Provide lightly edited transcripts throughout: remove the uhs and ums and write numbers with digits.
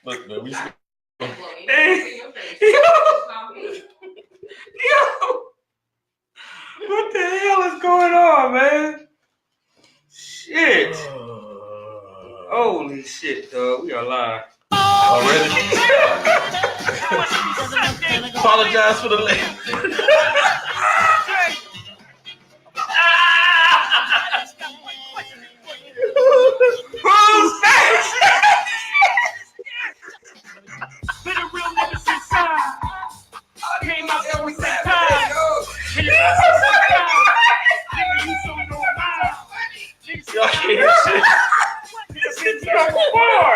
Look, man, we used to... Hey, yo, what the hell is going on, man? Shit. Holy shit, dog. We are live. Already? Apologize for the late. Who's next? Been a real nigga since time. Came out there with that time. Nigga, you so no mind. Y'all can't shit. Nigga, so far.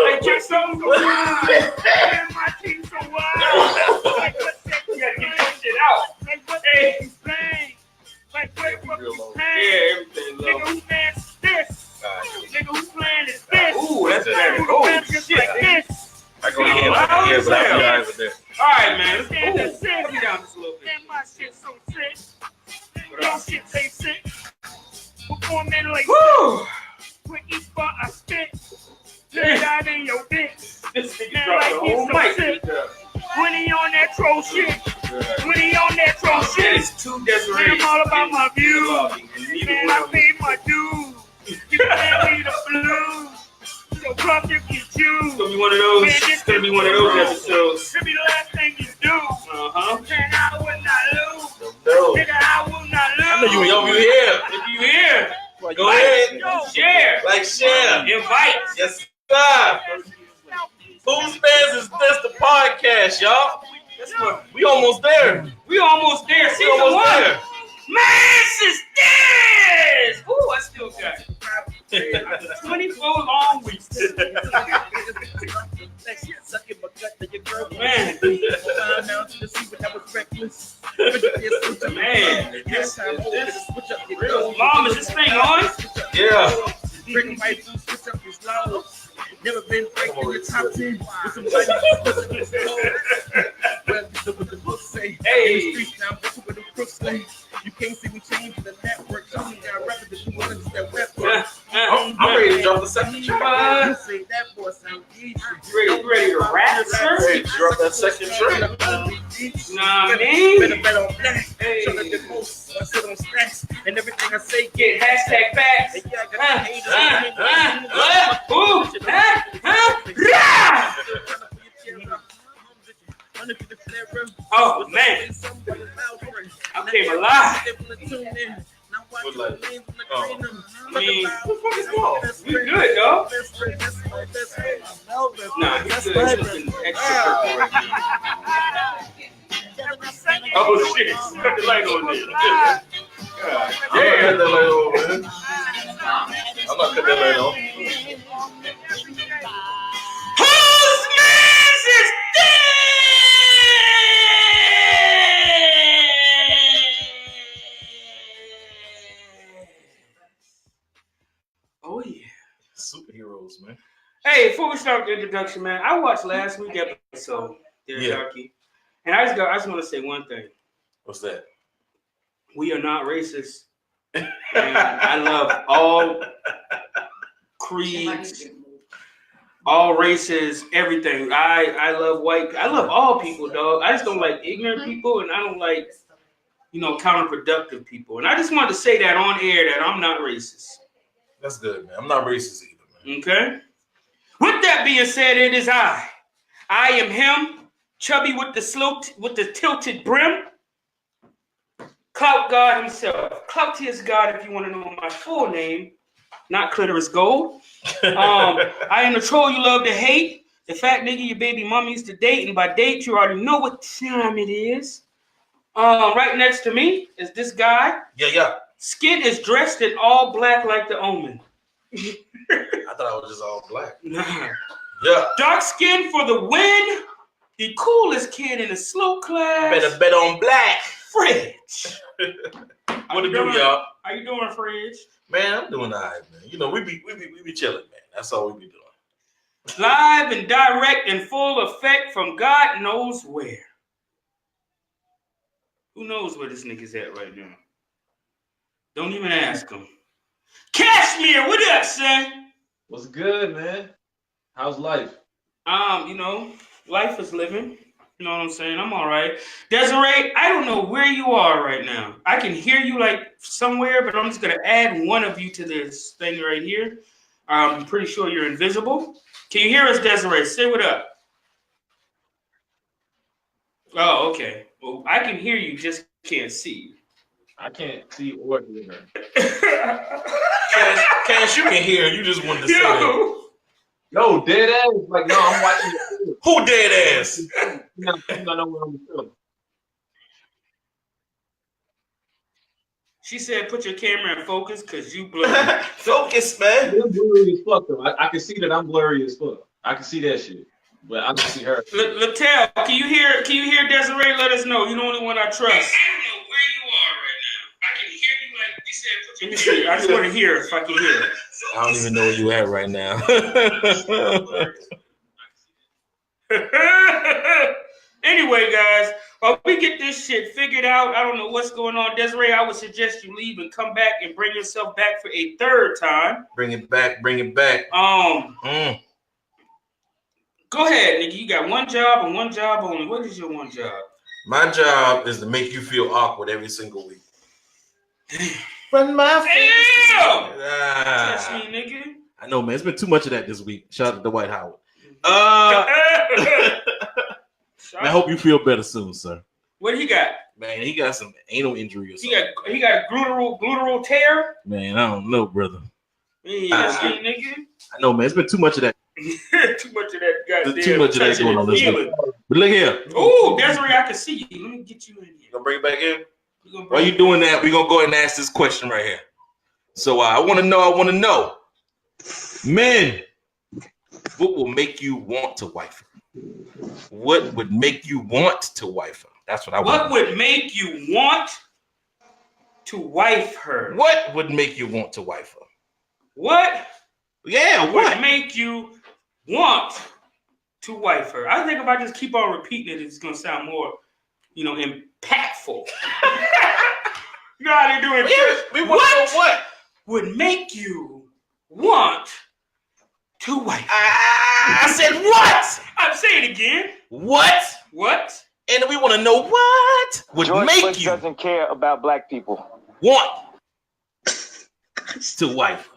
Like, your song so wild. Man, my team so wild. Like, what's that? You gotta get that shit out. Like, what's that you playing? Like, what the fuck you playing? Yeah, everything Nigga, low. who dance is this? Nigga, who playing is this? Ooh, that's better. Nigga, who Holy dance just shit. like this? I go ahead, but I'll be right with that. All right, man. Let's Stand go. up, sit. Put me down just a little bit. Man, my shit so sick. Your shit taste sick. Performing like Woo! with each bar I spit. Turn out in your dick. This nigga Man, dropped like the he's whole so mic. sick. When he on that troll shit. When he on that troll That shit. is too Man, desperate. I'm all about my views. Man, I paid my dues. You can't be the blues. So club if you It's choose. gonna be one of those. It's gonna be one of those episodes. Should be the last thing you do. Uh-huh. Man, I will not lose. No. Nigga, I will not lose. I know you here. If you here, Go ahead. share, Like, share. invite. Yes, sir. Whose fans is this? The podcast, y'all. That's what We almost there. we almost there. We Season almost one. there. Man, sisters. Ooh, I still got it. 24 long weeks. Man. Man, this real mom, is this thing on? Yeah. Never been breaking your top 10 with some Hey. you can't see me change the network. Tell me that rappers that you want to that rap. I'm ready to drop the second track. You say that boy sound easy. You ready to rap, sir? Ready to drop that second track. Nah, man. Better bet on black. Hey. Show them the most. I sit on stacks. And everything I say Get hashtag facts. And yeah, I got Oh, man. I came alive. What, like, I mean, we good, dog. Nah, he's good. He's looking extra purple right now. Oh, shit. Cut the light on there. I'm not cutting that light on, man. I'm not cutting that light on. Whose man's is Oh, yeah. Superheroes, man. Hey, before we start the introduction, man, I watched last week's episode, Dear Yeah. Darky, and I just want to say one thing. What's that? We are not racist. And I love all creeds, all races, everything. I love white. I love all people, dog. I just don't like ignorant people, and I don't like, counterproductive people. And I just wanted to say that on air that I'm not racist. That's good, man. I'm not racist either, man. Okay. With that being said, it is I. I am him, chubby with the tilted brim. Clout God himself. Cloutiest God, if you want to know my full name, not clitoris gold. I am the troll you love to hate, the fat nigga your baby mama used to date, and by date you already know what time it is. Right next to me is this guy. Yeah. Skin is dressed in all black like the Omen. I thought I was just all black. Nah. Yeah. Dark skin for the win. The coolest kid in the slow class. Better bet on black. Fridge. What it do, y'all? How you doing, Fridge? Man, I'm doing all right, man. We be chilling, man. That's all we be doing. Live and direct in full effect from God knows where. Who knows where this nigga's at right now? Don't even ask him. Cashmere, what up, son? What's good, man? How's life? You know, life is living. You know what I'm saying? I'm all right. Desiree, I don't know where you are right now. I can hear you like somewhere, but I'm just gonna add one of you to this thing right here. I'm pretty sure you're invisible. Can you hear us, Desiree? Say what up. Oh, okay. Well, I can hear you, just can't see you. I can't see or hear her. Cash, you can hear. You just wanted to say that. No, dead ass. Like, no, I'm watching the Who dead ass? I know where I'm from. She said, "Put your camera in focus, cause you blurry." Focus, man. I'm blurry as fuck though. I can see that I'm blurry as fuck. I can see that shit, but I don't see her. Latel, can you hear? Can you hear Desiree? Let us know. You're the only one I trust. I don't know where you are right now. I can hear you like you said. Put your. Let me see. I just want to hear if I can hear it. I don't even know where you at right now. Anyway, guys, while we get this shit figured out, I don't know what's going on. Desiree, I would suggest you leave and come back and bring yourself back for a third time. Bring it back. Bring it back. Go ahead, nigga. You got one job and one job only. What is your one job? My job is to make you feel awkward every single week. Run my Damn! That's me, nigga. I know, man. It's been too much of that this week. Shout out to Dwight Howard. I hope you feel better soon, sir. What he got? Man, he got some anal injury or something. He got a gluteral tear. Man, I don't know, brother. Yeah, nigga. I know, man. It's been too much of that. Too much of that goddamn. Too much of that going on this week. But look here. Oh, Desiree, I can see you. Let me get you in here. You gonna bring it back in? While you doing that, we're gonna go ahead and ask this question right here. So I want to know, men, what will make you want to wife her? What would make you want to wife her? That's what I want. What would make you want to wife her? What would make you want to wife her? What? Yeah, what would make you want to wife her? I think if I just keep on repeating it, it's gonna sound more, impactful. You know how they do it? Yeah, we want to know what would make you want to wife her? I said what? I'm saying it again. What? And we want to know what would George make Bush you doesn't care about black people. want to wife her.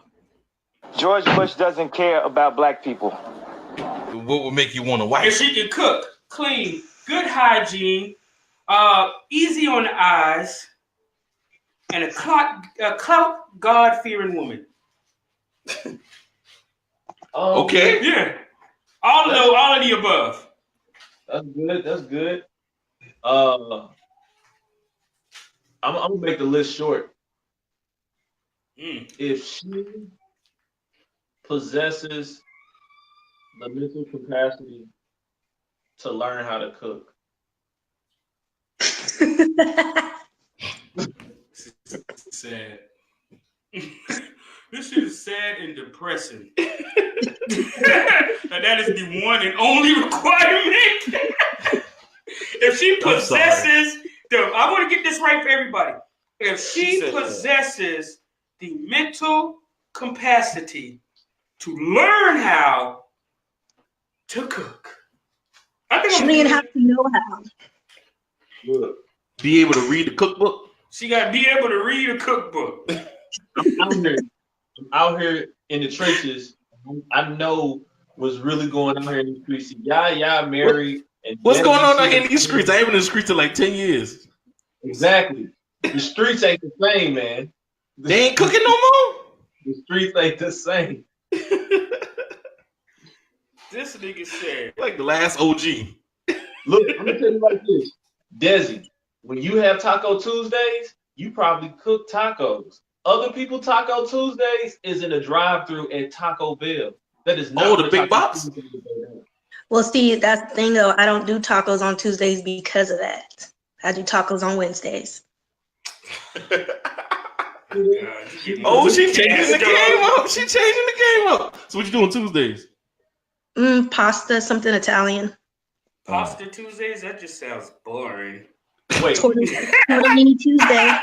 George Bush doesn't care about black people. What would make you want to wife her? If she can cook, clean, good hygiene, easy on the eyes, and a clout God-fearing woman. Okay. Yeah. All of the above. That's good. I'm gonna make the list short. If she possesses the mental capacity to learn how to cook. Sad. This shit is sad and depressing. Now that is the one and only requirement. If she possesses I want to get this right for everybody. If she possesses the mental capacity to learn how to cook, I think she didn't have to know how. Look, be able to read the cookbook. She got to be able to read a cookbook. I'm out here in the trenches. I know what's really going on here in the streets. Y'all married. What's going on out here in these streets? I haven't been in the streets in like 10 years. Exactly. The streets ain't the same, man. They ain't cooking no more? The streets ain't the same. This nigga said. Like the last OG. Look, I'm gonna tell you like this. Desi, when you have Taco Tuesdays, you probably cook tacos. Other people Taco Tuesdays is in a drive-thru at Taco Bell. That is not the big box. Well, Steve, that's the thing though. I don't do tacos on Tuesdays because of that. I do tacos on Wednesdays. Oh, she changing the game up. She changing the game up. So what you doing Tuesdays? Pasta, something Italian. Pasta Tuesdays? That just sounds boring. Wait. Tortellini Tuesday.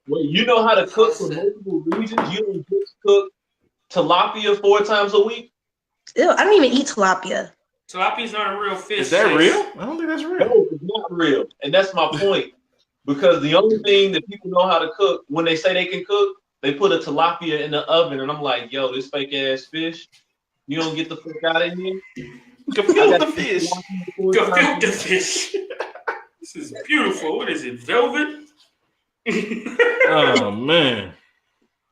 Wait, you know how to cook for multiple regions? You don't just cook tilapia 4 times a week? Ew, I don't even eat tilapia. Tilapia's not a real fish. Is that sis. real? I don't think that's real. No, it's not real. And that's my point. Because the only thing that people know how to cook, when they say they can cook, they put a tilapia in the oven. And I'm like, yo, this fake ass fish, you don't get the fuck out of here. Gefilte fish. Gefilte fish. This is beautiful. What is it? Velvet? Oh man.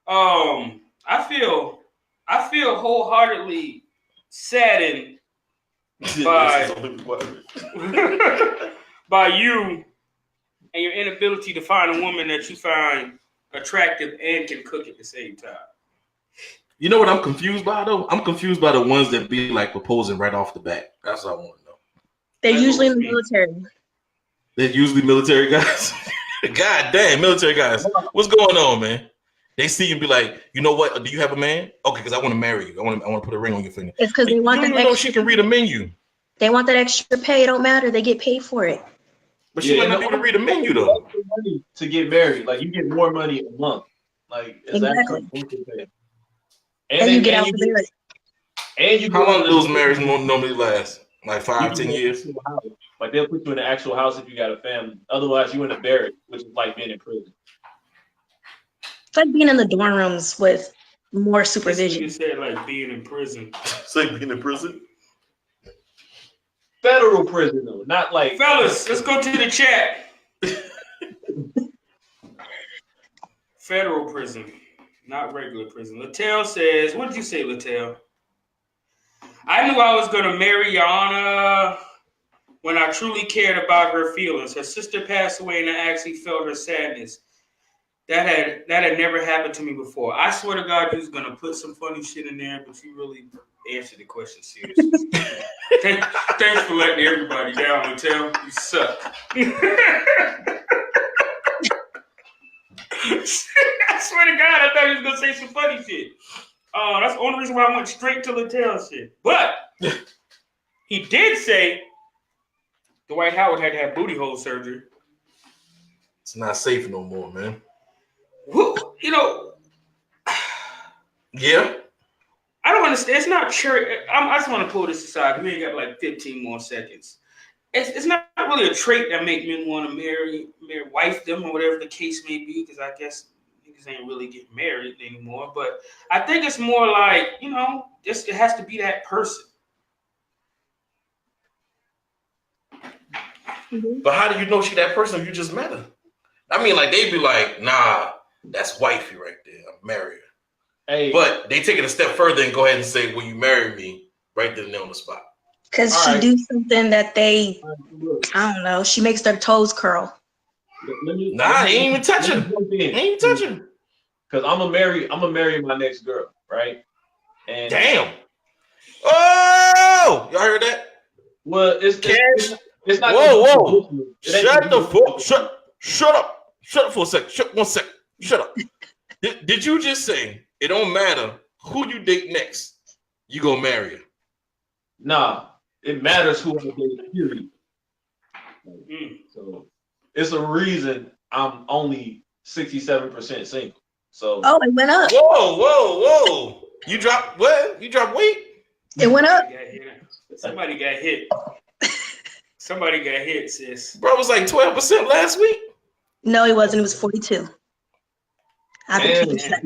I feel wholeheartedly saddened by by you and your inability to find a woman that you find attractive and can cook at the same time. You know what I'm confused by though? I'm confused by the ones that be like proposing right off the bat. That's what I want to know. They're usually in the military. They're usually military guys. God damn, military guys. What's going on, man? They see you and be like, you know what? Do you have a man? Okay, because I want to marry you. I want to put a ring on your finger. It's because they want you that don't even know extra. she can read a menu. They want that extra pay. It don't matter. They get paid for it. But she might not be able to read a menu though. Money to get married, like you get more money a month. Like it's Exactly. actually And you get out the marriage. And you How long do those marriages normally last? Like 5, 10 years? Like they'll put you in an actual house if you got a family. Otherwise, you in a barrack, which is like being in prison. It's like being in the dorm rooms with more supervision. You said like being in prison. It's like being in prison. Federal prison though, not like. Fellas, let's go to the chat. Federal prison, not regular prison. Latel says, what did you say, Latel? I knew I was going to marry Yana when I truly cared about her feelings. Her sister passed away and I actually felt her sadness. That had never happened to me before. I swear to God, you was going to put some funny shit in there, but you really answered the question seriously. Thanks for letting everybody down, Latel. You suck. I swear to God, I thought he was going to say some funny shit. That's the only reason why I went straight to Latel shit. But he did say Dwight Howard had to have booty hole surgery. It's not safe no more, man. You know, yeah. I don't understand. It's not sure. I just want to pull this aside. We ain't got like 15 more seconds. It's not really a trait that make men want to marry wife them or whatever the case may be, because I guess niggas ain't really getting married anymore. But I think it's more like, you know, it has to be that person. But how do you know she that person if you just met her? I mean, like, they'd be like, nah, that's wifey right there. I'm married. Hey. But they take it a step further and go ahead and say, will you marry me right then and there on the spot? Because she do something that they, I don't know, she makes their toes curl. Nah, he ain't even touching. He ain't even touching. Because I'm gonna marry my next girl, right? And damn. Oh, y'all heard that? Well, it's not. Whoa. Shut the fuck. Shut up. Shut up for a second. One second. Shut up. Did you just say it don't matter who you date next, you gonna marry her? Nah, it matters who I date, period. So it's a reason I'm only 67% single. So it went up. Whoa. You dropped what? You dropped weight? It went up. Somebody got hit. Somebody got hit, sis. Bro, it was like 12% last week. No, it wasn't. It was 42. I've been keeping track.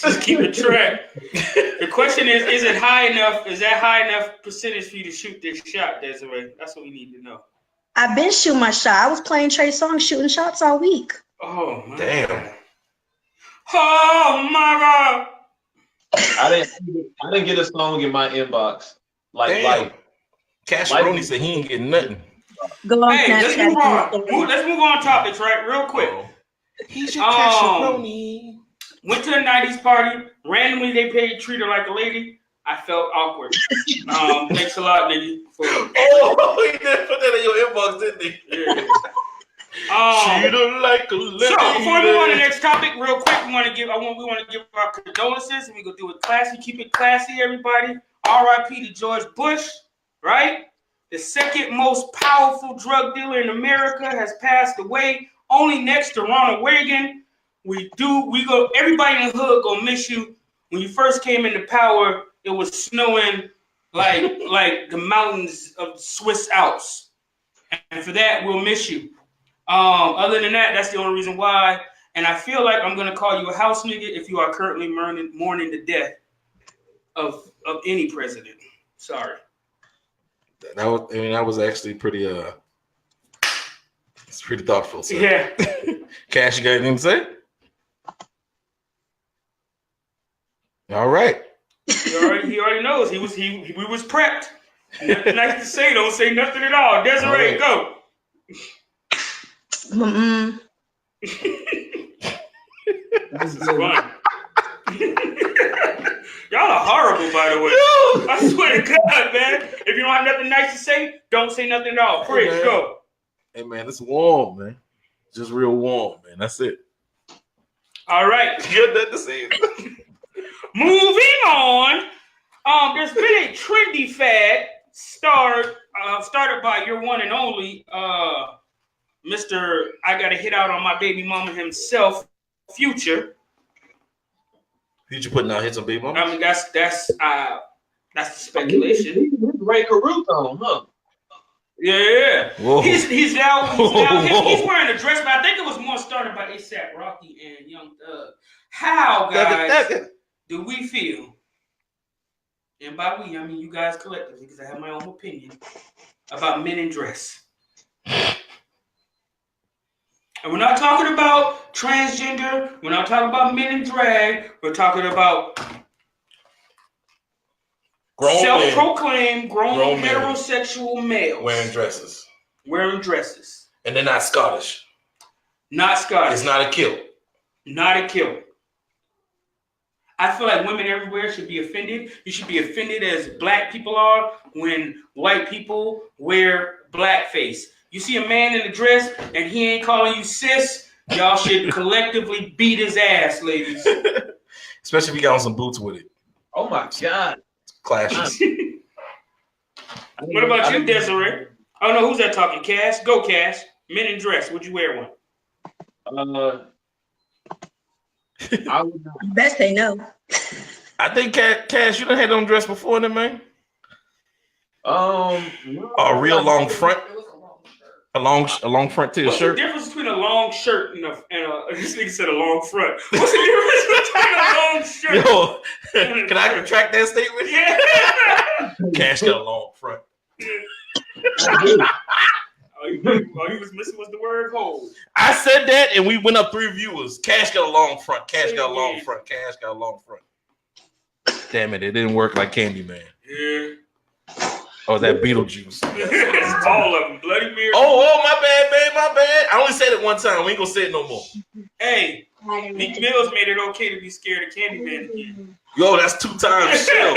Just keep it track. The question is it high enough? Is that high enough percentage for you to shoot this shot, Desiree? That's what we need to know. I've been shooting my shot. I was playing Trey Songz, shooting shots all week. Oh, my damn. God. Oh, my God. I didn't get a song in my inbox. Like Cash Roney said he ain't getting nothing. Go on, hey, let's move on. Let's move on topics, right? Real quick. He's your Cash Roney. Went to the 90s party. Randomly, they treat her like a lady. I felt awkward. Thanks a lot, nigga. He did put that in your inbox, didn't he? Yeah. Treat her like a lady. So before we move on to the next topic, real quick, we want to give our condolences, and we gonna do it classy. Keep it classy, everybody. R.I.P. to George Bush, right? The second most powerful drug dealer in America has passed away, only next to Ronald Reagan. Everybody in the hood gonna miss you. When you first came into power, it was snowing like the mountains of the Swiss Alps. And for that, we'll miss you. Other than that, that's the only reason why. And I feel like I'm gonna call you a house nigga if you are currently mourning the death of any president. Sorry. That was actually pretty it's pretty thoughtful. Sir. Yeah. Cash, you got anything to say? All right. He already knows. We was prepped. Nothing nice to say. Don't say nothing at all. Desiree, go. This is fun. Y'all are horrible, by the way. I swear to God, man. If you don't have nothing nice to say, don't say nothing at all. Chris, go. Hey, man, it's warm, man. Just real warm, man. That's it. All right. Good nothing to say. Moving on. There's been a trendy fad started by your one and only Mr. I gotta hit out on my baby mama himself, Future. Future putting out hits on baby mama? I mean that's the speculation. Ray Caruso, huh? Yeah. Whoa. He's now Whoa. he's wearing a dress, but I think it was more started by ASAP Rocky and Young Thug. How, guys, do we feel? And by we, I mean you guys collectively, because I have my own opinion about men in dress. And we're not talking about transgender. We're not talking about men in drag. We're talking about self-proclaimed grown heterosexual males wearing dresses. And they're not Scottish. Not Scottish. It's not a kilt. Not a kilt. I feel like women everywhere should be offended. You should be offended as black people are when white people wear blackface. You see a man in a dress and he ain't calling you sis, y'all should collectively beat his ass, ladies. Especially if he got on some boots with it. Oh my God. Clashes. What about you, Desiree? Oh no, who's that talking? Cash? Go, Cash. Men in dress. Would you wear one? I would not. You best say no. I think Cash, you done had on dress before, then, man. No, A real long front. A long front to your What's shirt. the difference between a long shirt and a this nigga said a long front? What's the difference between a long shirt? Yo, can I retract that statement? Yeah. Cash got a long front. All he was missing was the word hole. I said that, and we went up 3 viewers. Cash got a long front. Cash got a long front. Cash got a long front. Damn it didn't work like Candyman. Yeah. Oh, that Beetlejuice. All of them. Bloody Mary. Oh, my bad, babe, my bad. I only said it one time. We ain't gonna say it no more. Hey, Meek Mills made it okay to be scared of Candyman again. Yo, that's 2 times shell.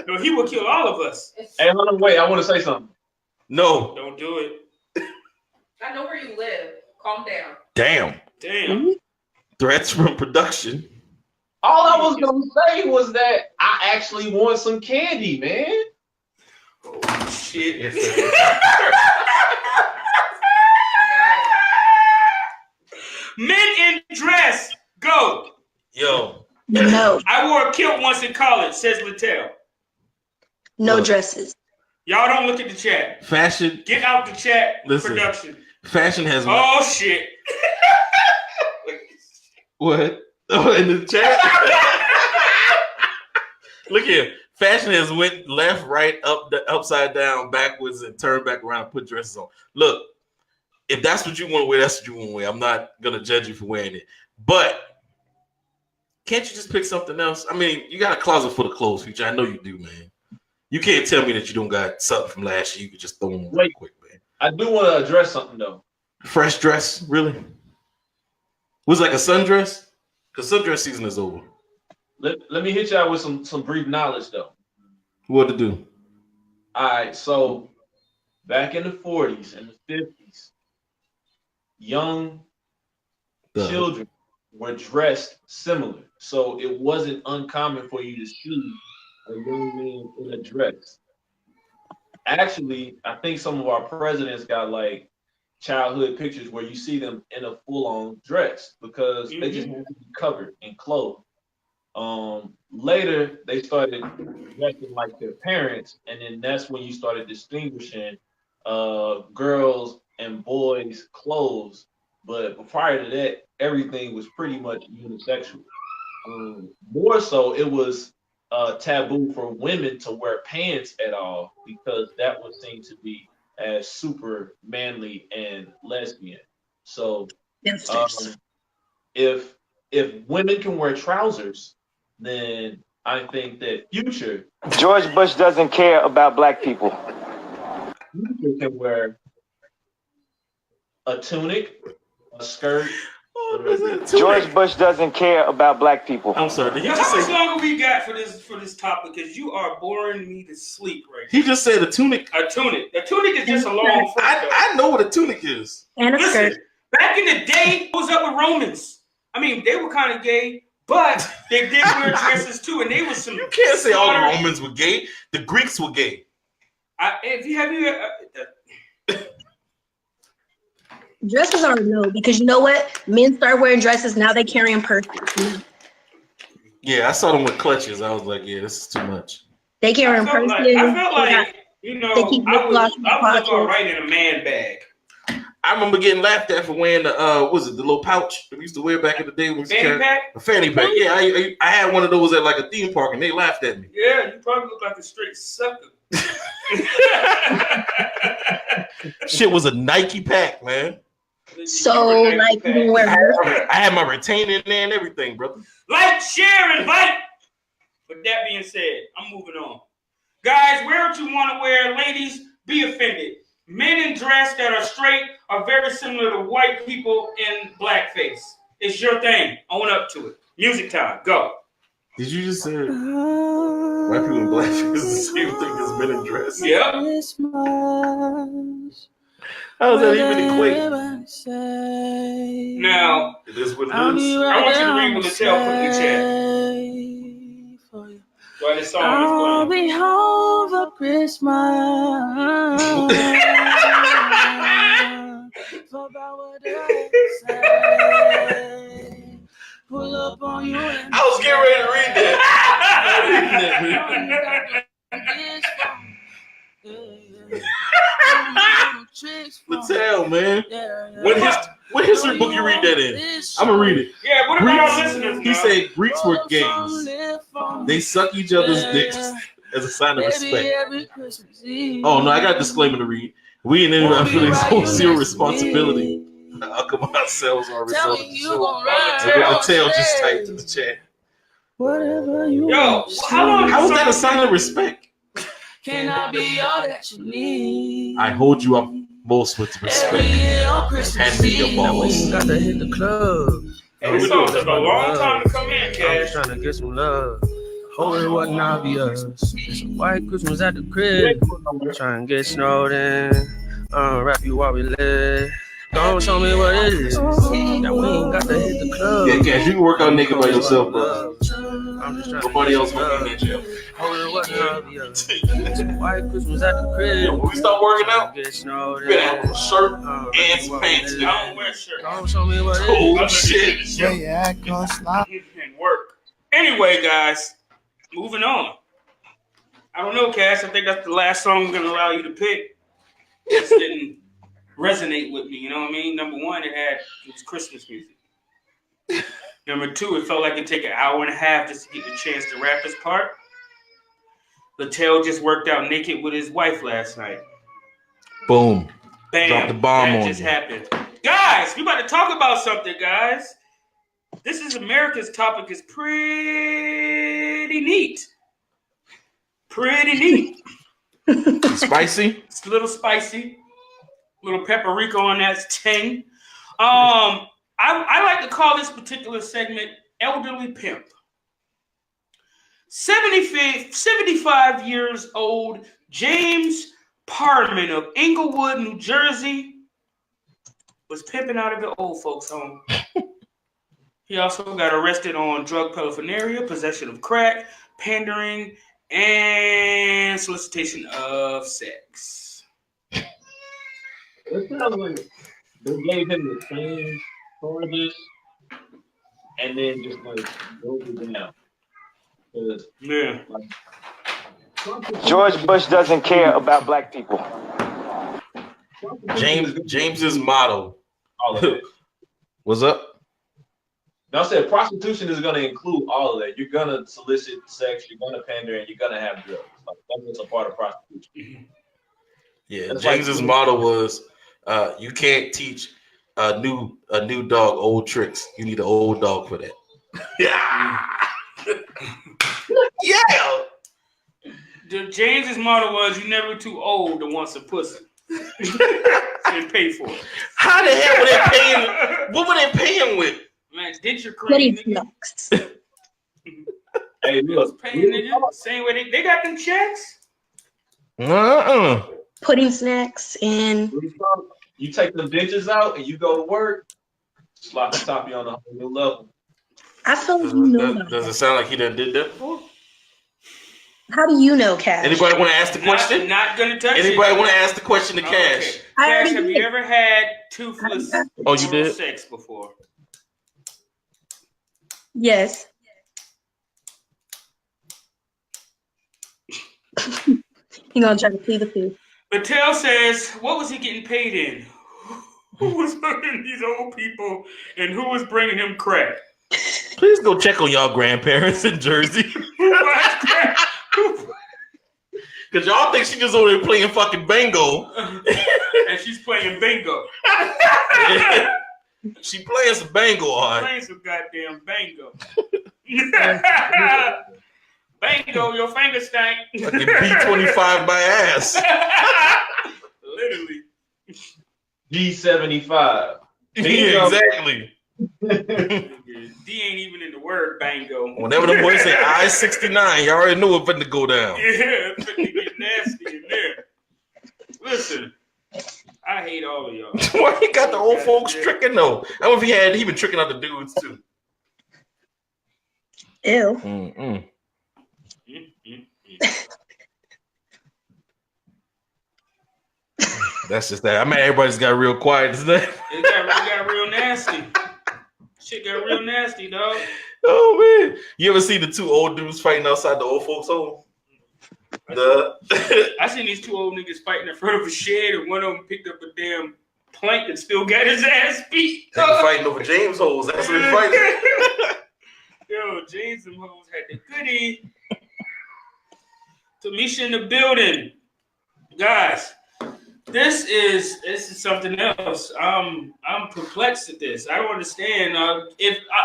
No, he will kill all of us. Hey, hold on, wait. I want to say something. No. Don't do it. I know where you live. Calm down. Damn. Threats from production. All I was gonna say was that I actually want some candy, man. Oh, shit. Men in dress, go. Yo. No. I wore a kilt once in college, says Littell. No Look. dresses. Y'all don't look at the chat. Fashion. Get out the chat. Listen. Production. Fashion has Oh, shit. What? Oh, in the chat? Look here. Fashion has went left, right, upside down, backwards, and turned back around and put dresses on. Look, if that's what you want to wear, that's what you want to wear. I'm not going to judge you for wearing it. But can't you just pick something else? I mean, you got a closet full of clothes, Future. I know you do, man. You can't tell me that you don't got something from last year. You could just throw them real quick, man. I do want to address something, though. Fresh dress? Really? Was it like a sundress? Because sundress season is over. Let me hit y'all with some brief knowledge, though. What to do? All right, so back in the 40s and the 50s, young children were dressed similar. So it wasn't uncommon for you to see a young man in a dress. Actually, I think some of our presidents got like childhood pictures where you see them in a full-on dress because they just have to be covered and clothed. Later, they started dressing like their parents, and then that's when you started distinguishing girls and boys' clothes. But prior to that, everything was pretty much unisexual. More so, it was taboo for women to wear pants at all because that was seen to be as super manly and lesbian. So Youngsters. if if women can wear trousers, then I think that George Bush doesn't care about black people. Future can wear a tunic, a skirt. George Bush doesn't care about black people. I'm sorry. Did he Yo, just how much say? longer we got for this topic? Because you are boring me to sleep right He just said a tunic. now. A tunic. A tunic is just a long front. I know what a tunic is. And a skirt. Listen, back in the day, what was up with Romans? I mean, they were kind of gay, but they did wear dresses too, and they was some. You can't say all the slaughter- Romans were gay. The Greeks were gay. Have you Dresses are no, because you know what? Men start wearing dresses, now they carrying purses. Yeah, I saw them with clutches. I was like, yeah, this is too much. They carrying I felt purses. like you know, They keep lip gloss in their I was pocket. all right in a man bag. I remember getting laughed at for wearing the was it the little pouch that we used to wear back in the day? When we used to Fanny carry- pack? A fanny pack. Yeah, I had one of those at like a theme park, and they laughed at me. Yeah, you probably look like a straight sucker. Shit was a Nike pack, man. So, like, you can wear I had my retainer in there and everything, brother. Like, share, invite. With that being said, I'm moving on. Guys, wear what you want to wear. Ladies, be offended. Men in dress that are straight are very similar to white people in blackface. It's your thing. Own up to it. Music time. Go. Did you just say white people in blackface is the same thing as men in dress? Yep. How does that even equate? Now, It is what it is. I want you to read what Littell put in the chat. While this song is playing. Be home for Christmas. About what I say. Pull up on you. I was getting ready to read that. Littell, man. What history book you read that in? I'm gonna read it. Yeah, what about our listeners? He said Greeks were gays. They suck each other's dicks as a sign of respect. Oh no, I got a disclaimer to read. We ain't anyone feeling hold zero responsibility. The outcome of ourselves are a result of the show. Littell just typed in the chat. Yo, How was that a sign of respect? Can I be all that you need? I hold you up most with respect. Hand me your balls. Got to hit the club. This song took a long time to come in, I'm Cash. trying to get some love. Hope it wasn't obvious. It's a white Christmas at the crib. Trying to get snowed in. Wrap you while we live. Don't show me what it is. That we ain't got to hit the club. Yeah, Cash, you can work out naked by yourself, bro. I'm just trying Nobody else to will get be in jail. Hope it wasn't obvious. It's a white Christmas at the crib. Yo, when we start working out, Get snowed you better have in. a shirt and some pants. I don't wear shirts. Don't show me what it is. Oh shit! And work. Anyway, guys, moving on. I don't know, Cass. I think that's the last song I'm gonna allow you to pick. This didn't resonate with me. You know what I mean? Number one, it was Christmas music. Number two, it felt like it'd take an hour and a half just to get the chance to rap his part. Littell just worked out naked with his wife last night. Boom! Bam! Drop the bomb that on just you. happened. Guys, we about to talk about something, guys. This is America's topic is pretty neat. Pretty neat. Spicy. It's a little spicy. A little paprika on that ting. I like to call this particular segment Elderly Pimp. 75 years old James Parman of Englewood, New Jersey, was pimping out of the old folks' home. He also got arrested on drug paraphernalia, possession of crack, pandering, and solicitation of sex. It sounds like they gave him the same charges and then just like broke it down. Yeah. George Bush doesn't care about black people. James's motto. All of it. What's up? Now I said prostitution is going to include all of that. You're going to solicit sex, you're going to pander, and you're going to have drugs. Like, that's a part of prostitution. Yeah, That's James's like, motto was, "You can't teach a new dog old tricks. You need an old dog for that." Yeah. Yeah. James's motto was, "You never too old to want some pussy." And pay for it. How the hell were they paying? What were they paying with? Man, ditch your cream, nigga. Hey, look. Paying, nigga. Same way they got them checks. Pudding snacks and You take them ditches out and you go to work, slot the top you on a whole new level. I feel like you know that. Does it sound like he done did that before? How do you know, Cash? Anybody want to ask the question? Not gonna touch it. Anybody want to ask the question to Cash? Okay. Cash, have you ever had toothless Oh, you did? sex before? Yes. You gonna try to plead the fifth? Patel says, what was he getting paid in? Who was hooking these old people and who was bringing him crack? Please go check on y'all grandparents in Jersey. Because y'all think she just over there playing fucking bingo. And she's playing bingo. She playing some bingo, all right. Playing some goddamn bingo. Bingo, your finger stank. Fucking B25 by ass. Literally. G75. Yeah, exactly. D ain't even in the word bango. Whenever the boys say I-69, you already know it's finna go down. Yeah, it's finna get nasty in there. Listen, I hate all of y'all. Why he got the old folks tricking though? I wonder if he been tricking other dudes too. Ew. Mm-mm. That's just that. I mean, everybody's got real quiet today. It got real nasty. Shit got real nasty, dog. Oh man, you ever see the two old dudes fighting outside the old folks' home? I seen these two old niggas fighting in front of a shed, and one of them picked up a damn plank and still got his ass beat. They fighting over James holes. That's what they're fighting. Yo, James and hoes had the goodie. Tamisha in the building, guys. This is something else. I'm perplexed at this. I don't understand.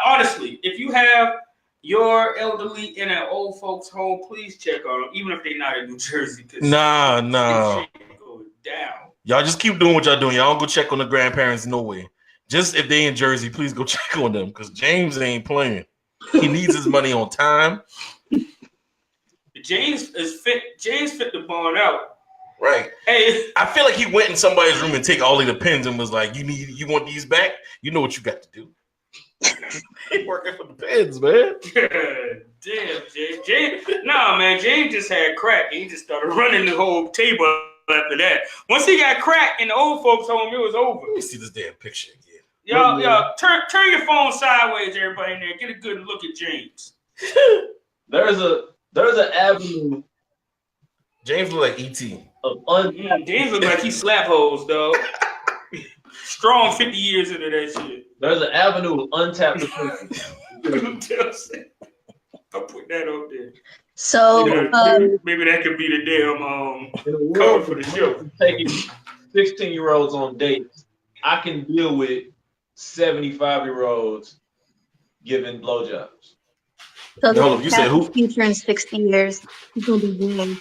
Honestly, if you have your elderly in an old folks' home, please check on them, even if they're not in New Jersey. No. Go down. Y'all just keep doing what y'all doing. Y'all don't go check on the grandparents no way. Just if they in Jersey, please go check on them because James ain't playing. He needs his money on time. James fit the bond out. Right. Hey, I feel like he went in somebody's room and take all of the pens and was like, you want these back? You know what you got to do. He working for the pens, man. Damn, James. Nah, man, James just had crack and he just started running the whole table after that. Once he got crack in the old folks' home, it was over. Let me see this damn picture again. Y'all, turn your phone sideways, everybody in there. Get a good look at James. There's an avenue. James look like E.T. James look like he slap hoes, dog. Strong 50 years into that shit. There's an avenue of untapped potential. I'll put that up there. So maybe that could be the damn cover for the show. Taking 16-year-olds on dates, I can deal with 75-year-olds giving blowjobs. So Hold on, you said who? Future in 60 years, he's gonna be doing.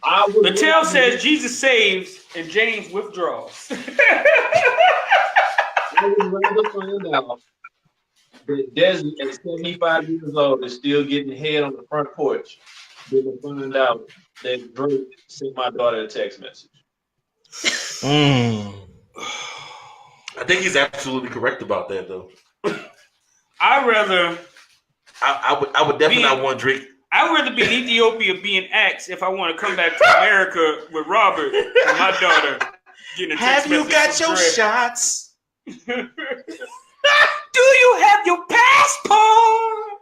Mattel says Jesus saves and James withdraws. I would rather find out that Desi at 75 years old is still getting head on the front porch than to find out that Drake sent my daughter a text message. I think he's absolutely correct about that, though. I would definitely not want Drake. I'd rather be in Ethiopia being axed if I want to come back to America with Robert and my daughter getting a text Have you got your Drake. shots? Do you have your passport?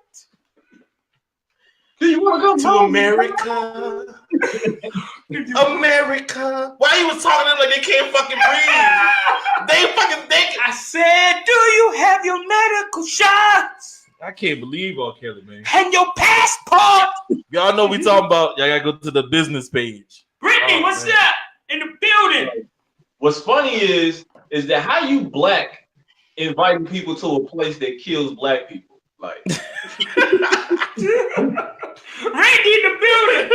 Do you want to go to home? America? America. Why you was talking to them like they can't fucking breathe? They fucking think. I said, do you have your medical shots I can't believe R. Kelly, man. and your passport? Y'all know we talking about. Y'all gotta go to the business page. Brittany, what's up? In the building. What's funny is that how you black inviting people to a place that kills black people? Like Randy in the building.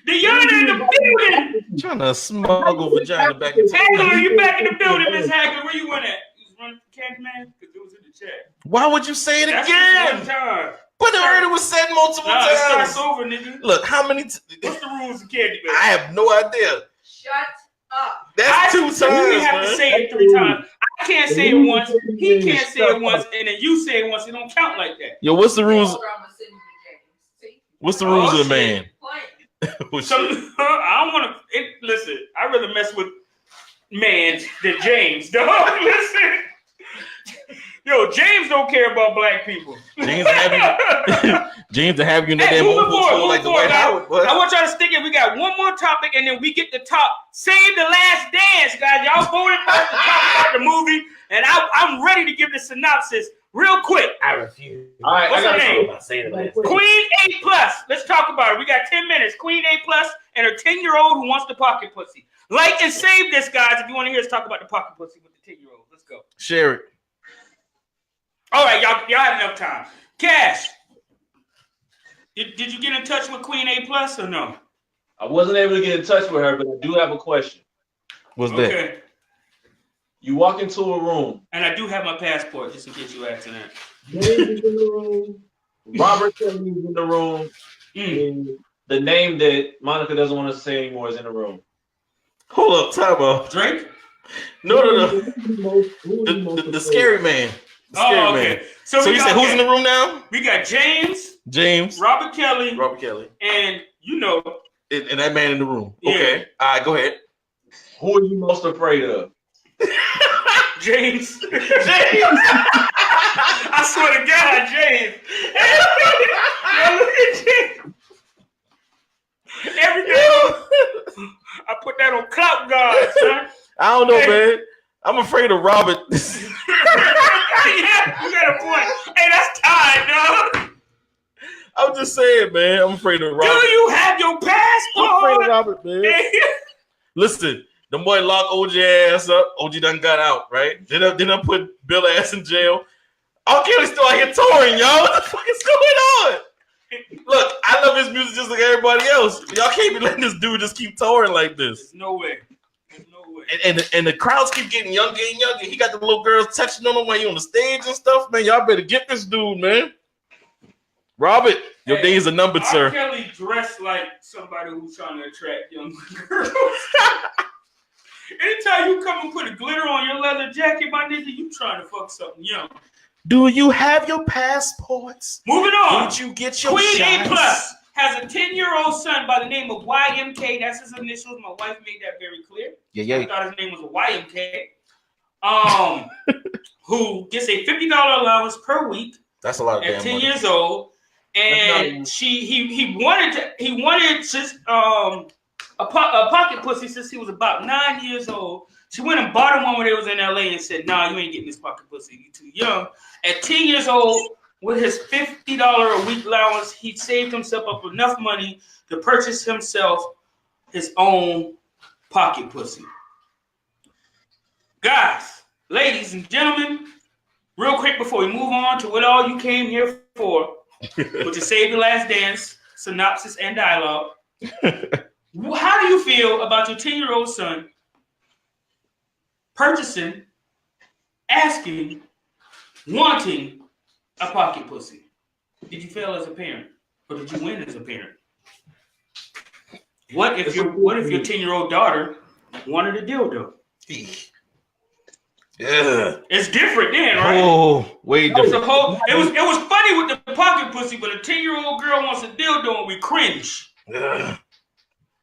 Deanna in the building. Trying to smuggle vagina back into Hagler, you back in the building, Miss Hagler. Where you went at? You was running for Candyman? Because it was in the chat. Why would you say it That's again? just one time. But I heard it was said multiple Nah, it times. starts over, nigga. Look, how many? What's the rules of Candyman? I have no idea. Shut up. That's 2 times, You have man. to say it 3 times. I can't say it once. He can't say it once, and then you say it once. It don't count like that. Yo, what's the rules? Drama City James. See? What's the rules Oh, of the man? Playing. Oh, So, shit. I don't want to. Listen, I'd rather mess with man than James. Dog, listen. Yo, James don't care about black people. James to have you, James to have you in that Hey, damn moving mobile forward, phone like the White guys. Howard, but I want y'all to stick it. We got one more topic, and then we get to talk. Save the last dance, guys. Y'all voted for us to talk about the movie, and I'm ready to give the synopsis real quick. I refuse. all right, What's her name? Saying Queen A plus. Let's talk about it. We got 10 minutes. Queen A plus and her 10-year-old who wants the pocket pussy. Like and save this, guys, if you want to hear us talk about the pocket pussy with the 10-year-old. Let's go. share it. All right, y'all have enough time. Cash. Did you get in touch with Queen A plus or no? I wasn't able to get in touch with her, but I do have a question. What's that? Okay. You walk into a room. And I do have my passport, just in case you asking that. James is in the room. Robert Kelly is in the room. And the name that Monica doesn't want to say anymore is in the room. Hold up, time out. Drake? No. The scary man. The scary Oh, okay. man. So So we you got, said who's in the room now? We got James, James, Robert Kelly, and you know, and that man in the room. Yeah. Okay. All right, go ahead. Who are you most afraid of? James. James. I swear to God, James. Yo, look at James. Every day I put that on clout guard, son. I don't know, man. I'm afraid of Robert. Yeah, you got a point. Hey, that's tied, dog. I'm just saying, man. I'm afraid of Do Robert. you have your I'm afraid of passport? Robert, man. Listen, the boy locked OG ass up. OG done got out, right? Then I put Bill ass in jail. R. Kelly still out here touring, y'all. What the fuck is going on? Look, I love his music just like everybody else. Y'all can't be letting this dude just keep touring like this. There's no way. There's no way. And the crowds keep getting younger and younger. He got the little girls touching on him while he on the stage and stuff. Man, y'all better get this dude, man. Robert, your days are numbered, R. sir. Kelly dressed like somebody who's trying to attract young girls. Anytime you come and put a glitter on your leather jacket, my nigga, you trying to fuck something young. Do you have your passports? Moving on. Did you get your Queen shots? A plus has a 10-year-old son by the name of YMK. That's his initials. My wife made that very clear. I thought his name was a YMK. Who gets a $50 allowance per week That's a lot of at damn 10 money. years old. And he wanted just a pocket pussy since he was about 9 years old. She went and bought him one when they was in LA and said, "Nah, you ain't getting this pocket pussy. You too young." At 10 years old, with his $50 a week allowance, he saved himself up enough money to purchase himself his own pocket pussy. Guys, ladies and gentlemen, real quick before we move on to what all you came here for, which is Save the Last Dance, synopsis and dialogue. How do you feel about your 10-year-old son purchasing, asking, wanting a pocket pussy? Did you fail as a parent, or did you win as a parent? What if your 10-year-old daughter wanted a dildo? Yeah. It's different then, right? Oh, way It was different. it was funny with the pocket pussy, but a 10-year-old girl wants a dildo and we cringe. Yeah.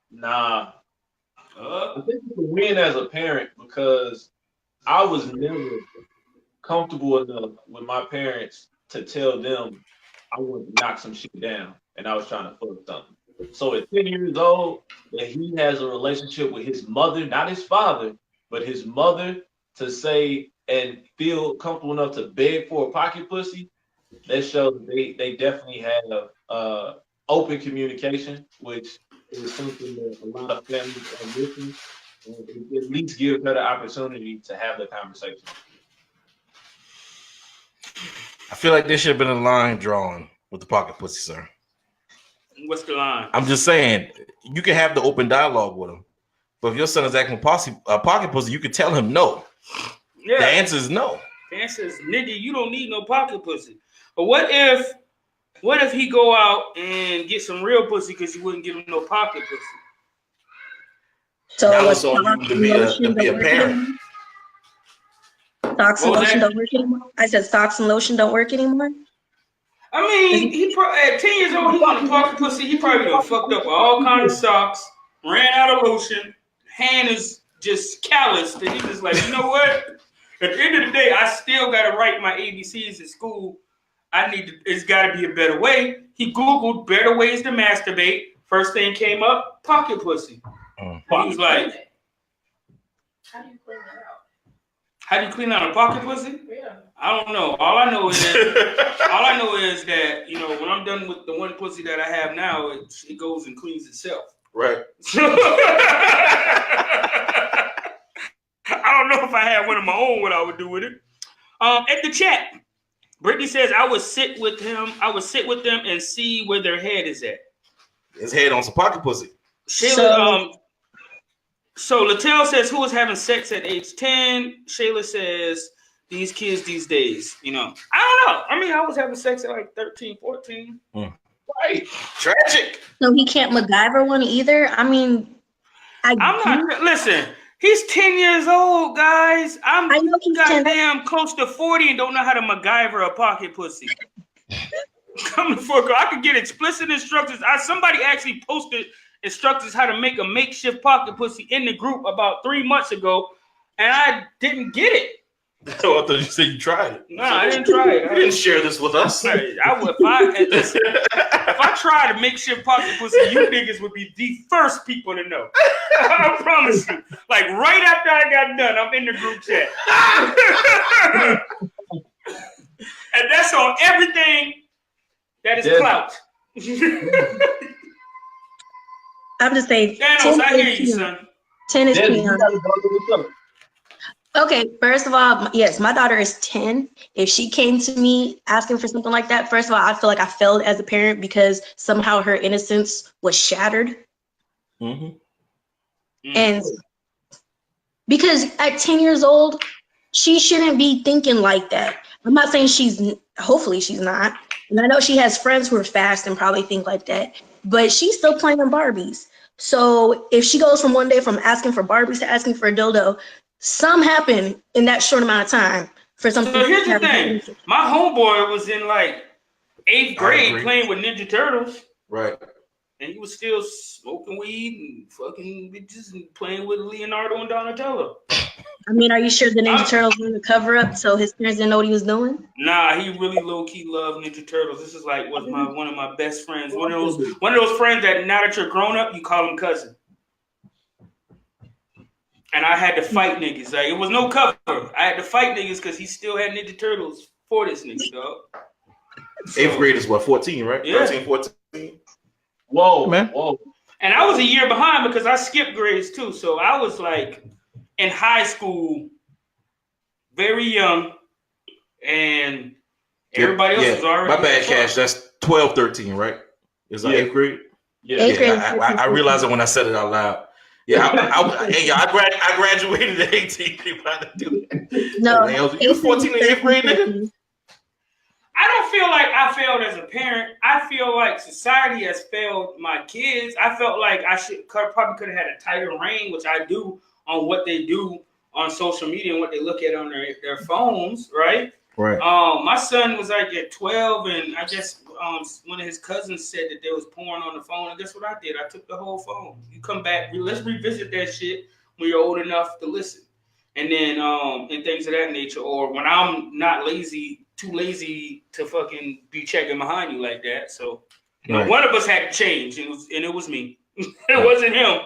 Nah. I think it's a win as a parent because I was never comfortable enough with my parents to tell them I want to knock some shit down. and I was trying to fuck something. So at 10 years old, that he has a relationship with his mother, not his father, but his mother, to say and feel comfortable enough to beg for a pocket pussy, that shows they definitely have open communication, which is something that a lot of families are missing. And it at least gives her the opportunity to have the conversation. I feel like there should have been a line drawn with the pocket pussy, sir. What's the line? I'm just saying, you can have the open dialogue with him, but if your son is acting pocket pussy, you can tell him no. Yeah. The answer is no. The answer is, nigga, you don't need no pocket pussy. But what if he go out and get some real pussy because you wouldn't give him no pocket pussy? So That what's was on you to be a parent. Socks and lotion don't work anymore? I said socks and lotion don't work anymore? I mean, at 10 years old, he want a pocket pussy. He probably done fucked up all kinds of socks, ran out of lotion, hand is just calloused, and he's just like, you know what? At the end of the day, I still got to write my ABCs at school. It's got to be a better way. He Googled better ways to masturbate. First thing came up, pocket pussy. He was like, How do you clean that out? how do you clean out a pocket pussy? Yeah. I don't know. All I know is that, you know, when I'm done with the one pussy that I have now, it goes and cleans itself. Right. I don't know if I had one of my own, what I would do with it. At the chat, Brittany says I would sit with them and see where their head is at. His head on some pocket pussy. Shayla, so Latel says, who was having sex at age 10? Shayla says, these kids these days, you know. I don't know. I mean, I was having sex at like 13, 14. Right. Tragic. So he can't MacGyver one either? I mean, listen, he's 10 years old, guys. I know he's goddamn 10. Close to 40 and don't know how to MacGyver a pocket pussy. Come the fuck, I could get explicit instructions. Somebody actually posted instructions how to make a makeshift pocket pussy in the group about 3 months ago, and I didn't get it. Oh, I thought you said you tried it. No, I didn't try it. You didn't share this with us. If I tried to makeshift pocket pussy, you niggas would be the first people to know. I promise you. Like right after I got done, I'm in the group chat. And that's on everything that is clout. I'm just saying. Thanos, I hear you, son. 10 is too young. Okay, first of all, yes, my daughter is 10. If she came to me asking for something like that, first of all, I feel like I failed as a parent because somehow her innocence was shattered. Mm-hmm. And because at 10 years old, she shouldn't be thinking like that. I'm not saying hopefully she's not. And I know she has friends who are fast and probably think like that, but she's still playing Barbies. So if she goes from one day from asking for Barbies to asking for a dildo, some happened in that short amount of time for something. So here's the thing. My homeboy was in like 8th grade playing with Ninja Turtles. Right. And he was still smoking weed and fucking bitches and playing with Leonardo and Donatello. I mean, are you sure the Ninja Turtles were in the cover up so his parents didn't know what he was doing? Nah, he really low key loved Ninja Turtles. This is like one of my best friends. One of those friends that now that you're grown up, you call him cousin. And I had to fight niggas. Like it was no cover. I had to fight niggas because he still had Ninja Turtles for this nigga, dog. So, 8th grade is what, 14, right? Yeah. 13, 14. Whoa, man. Whoa. And I was a year behind because I skipped grades too. So I was like in high school, very young, and everybody else was already. My bad, Cash. That's 12, 13, right? Is that 8th grade? Yeah. 8th grade. I realized it when I said it out loud. Yeah, I graduated at 18. No, you were 14 in 8th grade, nigga? I don't feel like I failed as a parent. I feel like society has failed my kids. I felt like I probably could have had a tighter rein, which I do, on what they do on social media and what they look at on their phones, right? Right. My son was like at 12, and I guess one of his cousins said that there was porn on the phone. And guess what I did? I took the whole phone. You come back, let's revisit that shit when you're old enough to listen. And then and things of that nature. Or when I'm not too lazy to fucking be checking behind you like that. So Right. One of us had to change, and it was me. It wasn't him.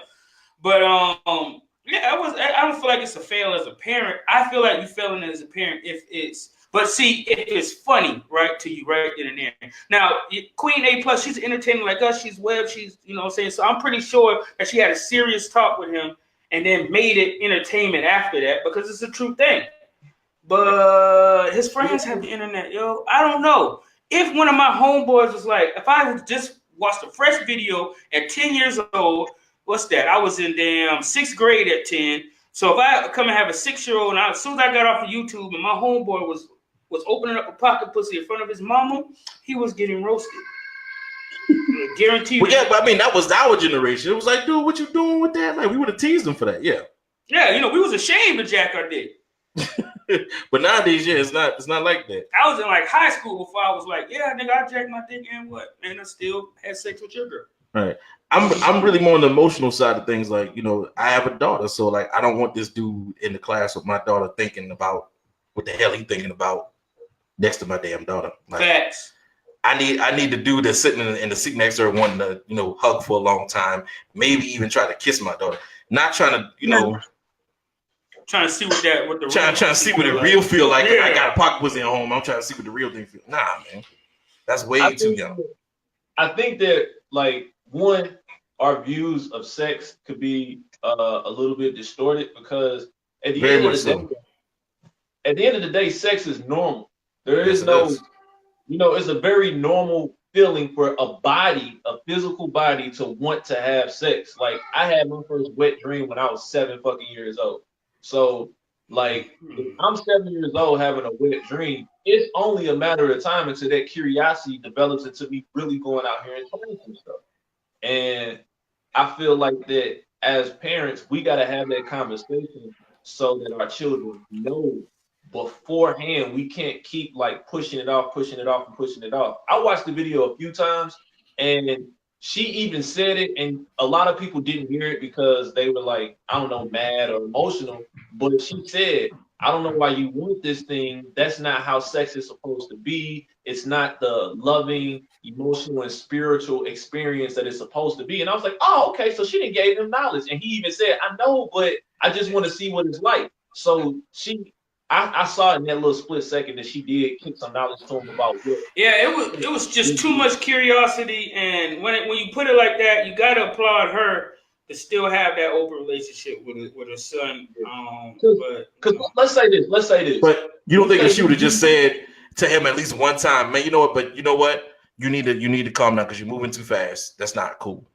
But yeah, I don't feel like it's a fail as a parent. I feel like you failing as a parent if it's. But see, if it's funny, right, to you, right then and there. Now, Queen A+, she's entertaining like us. She's web. She's, you know what I'm saying? So I'm pretty sure that she had a serious talk with him and then made it entertainment after that because it's a true thing. But his friends have the internet, yo. I don't know. If one of my homeboys was like, if I had just watched a fresh video at 10 years old, what's that? I was in damn 6th grade at 10. So if I come and have a 6-year-old, and as soon as I got off of YouTube and my homeboy was opening up a pocket pussy in front of his mama, he was getting roasted. Guaranteed. Well, yeah, but I mean, that was our generation. It was like, dude, what you doing with that? Like, we would have teased him for that. Yeah. Yeah, you know, we was ashamed to jack our dick. But nowadays, yeah, it's not like that. I was in like high school before I was like, yeah, nigga, I jacked my dick and what? And I still had sex with your girl. Right. I'm really more on the emotional side of things. Like, you know, I have a daughter, so like, I don't want this dude in the class with my daughter thinking about what the hell he thinking about next to my damn daughter. Like, facts. I need the dude that's sitting in the seat next to her wanting to, you know, hug for a long time, maybe even try to kiss my daughter. Not trying to, you know, trying to see what the trying to see what it real feel like. Yeah. I got a pocket pussy at home. I'm trying to see what the real thing feel. Nah, man, that's way too young. I think that, like, one, our views of sex could be a little bit distorted because at the end of the day, sex is normal. There is no, you know, it's a very normal feeling for a physical body to want to have sex. Like, I had my first wet dream when I was 7 fucking years old. So, like, if I'm 7 years old having a wet dream, it's only a matter of time until that curiosity develops into me really going out here and trying some stuff. And I feel like that as parents, we got to have that conversation so that our children know beforehand. We can't keep like pushing it off. I watched the video a few times and she even said it, and a lot of people didn't hear it because they were like, I don't know, mad or emotional. But she said, I don't know why you want this thing. That's not how sex is supposed to be. It's not the loving, emotional, and spiritual experience that it's supposed to be. And I was like, oh, okay. So she didn't give him knowledge. And he even said, I know, but I just want to see what it's like. So I saw in that little split second that she did kick some knowledge to him about what. Yeah, it was just too much curiosity, and when you put it like that, you gotta applaud her to still have that open relationship with her son. Because let's say this. But you don't think that she would have just said to him at least one time, man, you know what? But you know what? You need to calm down because you're moving too fast. That's not cool.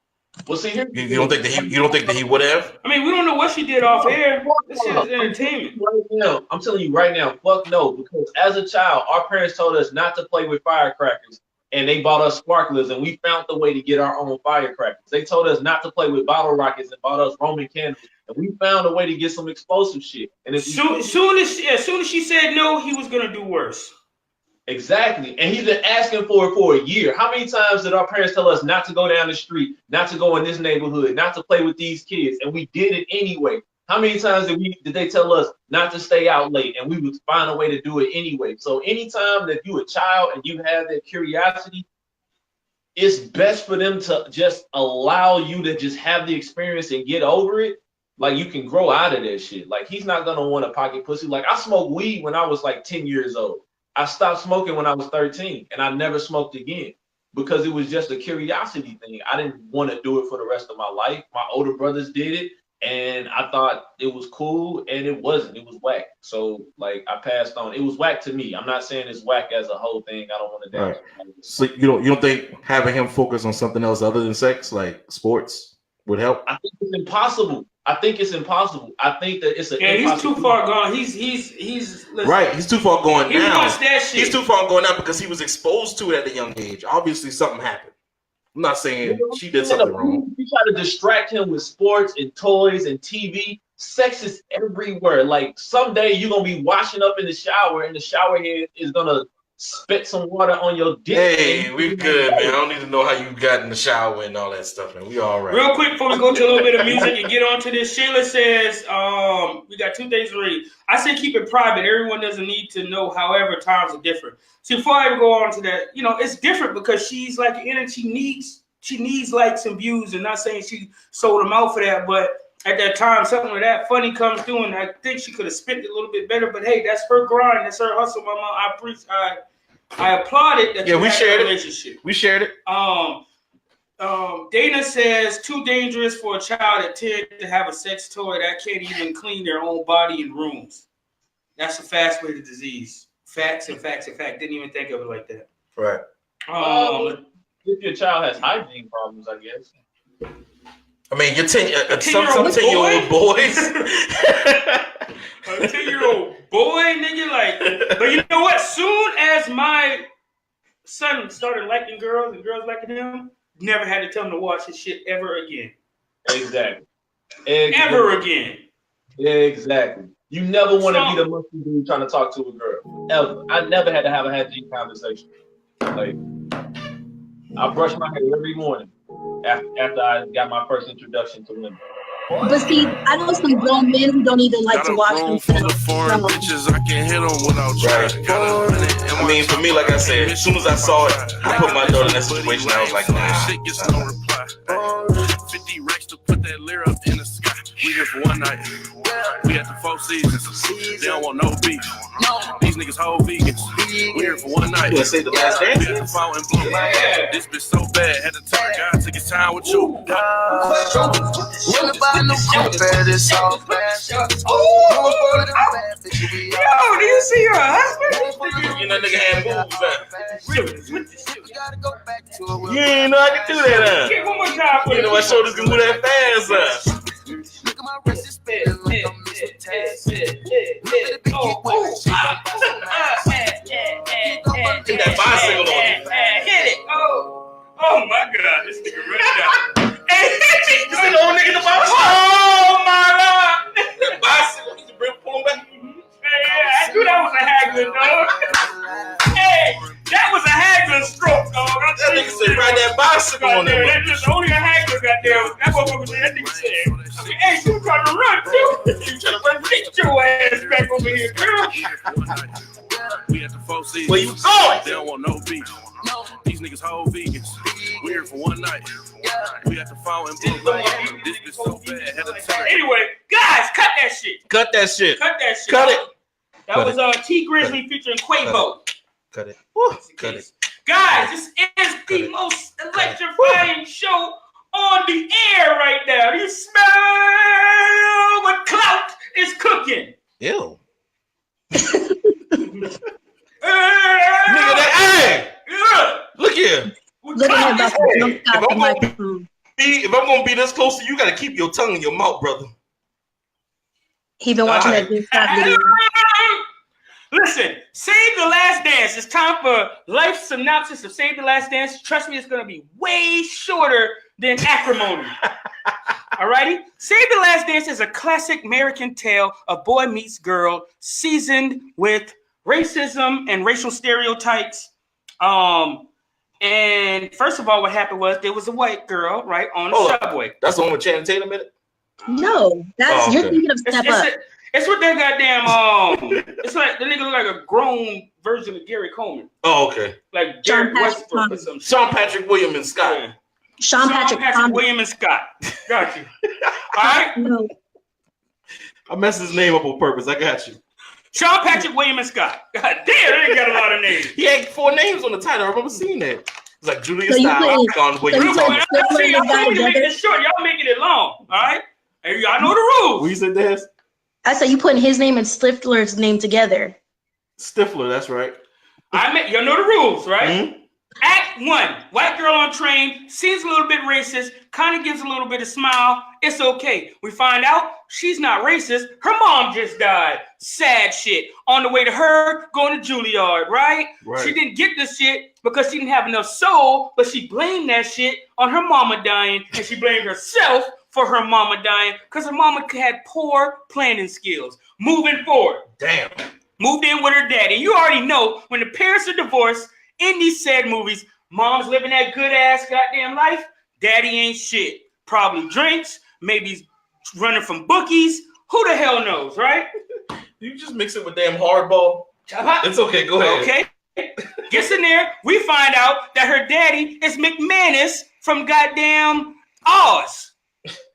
Well, see here. You don't think that he would have? I mean, we don't know what she did off air. This shit is entertainment. Right now, I'm telling you right now, fuck no. Because as a child, our parents told us not to play with firecrackers, and they bought us sparklers, and we found the way to get our own firecrackers. They told us not to play with bottle rockets and bought us Roman candles, and we found a way to get some explosive shit. And as soon as she said no, he was gonna do worse. Exactly. And he's been asking for it for a year. How many times did our parents tell us not to go down the street, not to go in this neighborhood, not to play with these kids? And we did it anyway. How many times did they tell us not to stay out late? And we would find a way to do it anyway. So anytime that you're a child and you have that curiosity, it's best for them to just allow you to just have the experience and get over it. Like, you can grow out of that shit. Like, he's not going to want a pocket pussy. Like, I smoked weed when I was like 10 years old. I stopped smoking when I was 13, and I never smoked again because it was just a curiosity thing. I didn't want to do it for the rest of my life. My older brothers did it, and I thought it was cool, and it wasn't. It was whack. So, like, I passed on. It was whack to me. I'm not saying it's whack as a whole thing. I don't want to dance. Right. So you don't think having him focus on something else other than sex, like sports, would help? I think it's impossible. I think that it's he's too far gone. He's right. He's too far gone now. Wants that shit. He's too far gone now because he was exposed to it at a young age. Obviously, something happened. I'm not saying she did something wrong. You try to distract him with sports and toys and TV. Sex is everywhere. Like, someday you're gonna be washing up in the shower, and the shower head is gonna spit some water on your dick. Hey, we good, man. I don't need to know how you got in the shower and all that stuff, man. We all right. Real quick before we go to a little bit of music and get on to this, Shayla says, we got 2 things to read. I say keep it private. Everyone doesn't need to know. However, times are different. See, before I even go on to that, it's different because she's like in it. She needs likes and views, and not saying she sold them out for that, but at that time, something like that funny comes through, and I think she could have spent it a little bit better. But hey, that's her grind. That's her hustle, Mama. I applaud it. That we shared relationship. We shared it. Dana says too dangerous for a child at 10 to have a sex toy that can't even clean their own body in rooms. That's a fast way to disease. Facts. Didn't even think of it like that. Right. If your child has hygiene problems, I guess. I mean, you're 10 10-year-old boys. A 10-year-old boy, nigga, like. But you know what? Soon as my son started liking girls and girls liking him, never had to tell him to wash his shit ever again. Exactly. Ever again. Exactly. You never want to be the monkey dude trying to talk to a girl. Ever. I never had to have a hygiene conversation. Like, I brush my hair every morning after I got my first introduction to women. But see, I know some grown men who don't even like to wash themselves. Foreign bitches, I can hit them without trying. I mean, for me, like I said, as soon as I saw it, I put my daughter in that situation. I was like, nah. Shit gets no reply. 50 racks to put that lira up in the sky. We here for one night. We at the 4 seasons. They don't want no beef. These niggas whole vegans. We here for one night. You say the last dance? We at the fountain blue. This bitch so bad, had to tell her God took his time with you. Yo, do you see your husband? You know, nigga had moves, you ain't know I could do that, huh? Get one more time for You know my shoulders can move that fast, huh? Get that bicycle on you. Hit it. Oh my God, this nigga rushed out. Hey, You see the old nigga in the bicycle? oh my Lord. That bicycle, you bring pull him back. Hey, I knew that was a haggling, dog. Hey, that was a haggling stroke, dog. That nigga said ride that bicycle on there. him. That's just only a haggler got there. That motherfucker said, that nigga said, hey, you trying to run too? You trying to run? Get your ass back over here, girl. We at the 4 seasons. Where you going? They don't want no beef. These niggas whole vegans. We here for one night. We at the fountain blue. This bitch so bad, had to tell her. Anyway, guys, cut that shit. Cut that shit. Cut that shit. Cut it. That Cut was T Grizzly featuring Quavo. Cut it. Cut it. Guys, this is the most electrifying show on the air right now. You smell what clout is cooking. Ew. Nigga, that look here. Look at him about to stop the microphone. If I'm gonna be this close to you, you gotta keep your tongue in your mouth, brother. He been watching that big stop video. Listen, Save the Last Dance. It's time for life synopsis of Save the Last Dance. Trust me, it's gonna be way shorter than Acrimony. Alrighty? Save the Last Dance is a classic American tale of boy meets girl, seasoned with racism and racial stereotypes. And first of all, what happened was there was a white girl, right, on the subway. That's the one with Channing Tatum in it? No, that's you're thinking of Step Up. It's what that goddamn it's like the nigga look like a grown version of Gary Coleman. Oh, okay. Like Jared Westbrook or something. Sean Patrick William and Scott. Yeah. Sean Patrick William and Scott. Got you. All right. No. I messed his name up on purpose. I got you. Sean Patrick William and Scott. God damn, they ain't got a lot of names. He had 4 names on the title. I remember seeing that. It's like Julia So you Stiles, put- Sean William. you put- I'm making it short. Y'all making it long. All right. Hey, y'all know the rules. What you said, Des? I said you putting his name and Stifler's name together. Stifler, that's right. Y'all know the rules, right? Mm-hmm. Act 1, white girl on train, seems a little bit racist, kind of gives a little bit of smile. It's okay. We find out she's not racist. Her mom just died. Sad shit. On the way to her, going to Juilliard, right? She didn't get this shit because she didn't have enough soul, but she blamed that shit on her mama dying, and she blamed herself for her mama dying because her mama had poor planning skills. Moving forward. Damn. moved in with her daddy. You already know when the parents are divorced in these sad movies, mom's living that good ass goddamn life. Daddy ain't shit. Probably drinks, maybe running from bookies. Who the hell knows, right? You just mix it with damn hardball. It's okay. Go ahead. Okay. Gets in there. We find out that her daddy is McManus from goddamn Oz.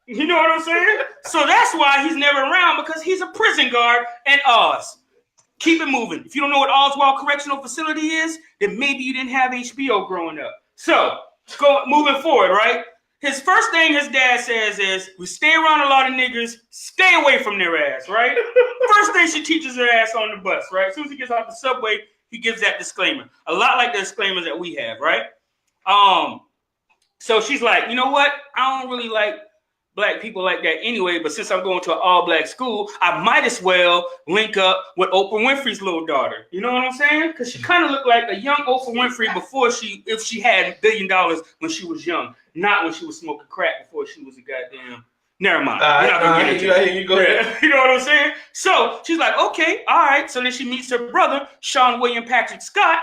You know what I'm saying? So that's why he's never around, because he's a prison guard in Oz. Keep it moving. If you don't know what Oswald Correctional Facility is, then maybe you didn't have HBO growing up. So, moving forward, right? His first thing his dad says is, we stay around a lot of niggers, stay away from their ass, right? First thing she teaches her ass on the bus, right? As soon as he gets off the subway, he gives that disclaimer. A lot like the disclaimers that we have, right? So she's like, you know what? I don't really like black people like that anyway, but since I'm going to an all-black school, I might as well link up with Oprah Winfrey's little daughter. You know what I'm saying? Because she kind of looked like a young Oprah Winfrey if she had $1 billion when she was young, not when she was smoking crack before she was a goddamn... Never mind. I hear you. Go ahead. You know what I'm saying? So she's like, okay, all right. So then she meets her brother, Sean William Patrick Scott.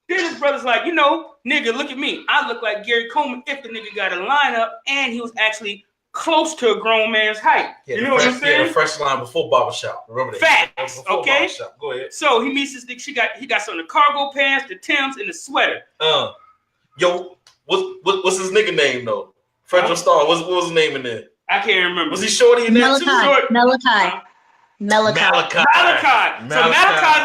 Then his brother's like, you know, nigga, look at me. I look like Gary Coleman if the nigga got a lineup, and he was actually close to a grown man's height. Yeah, you know what I'm saying? The fresh line before barbershop. Remember that? Facts. Okay. Barbershop. Go ahead. So he meets this nigga. He got some of the cargo pants, the Timbs, and the sweater. Yo, what's his nigga name though? Frederick Starr. What was his name in there? I can't remember. Was he shorty in there too? Malachi. So Malachi's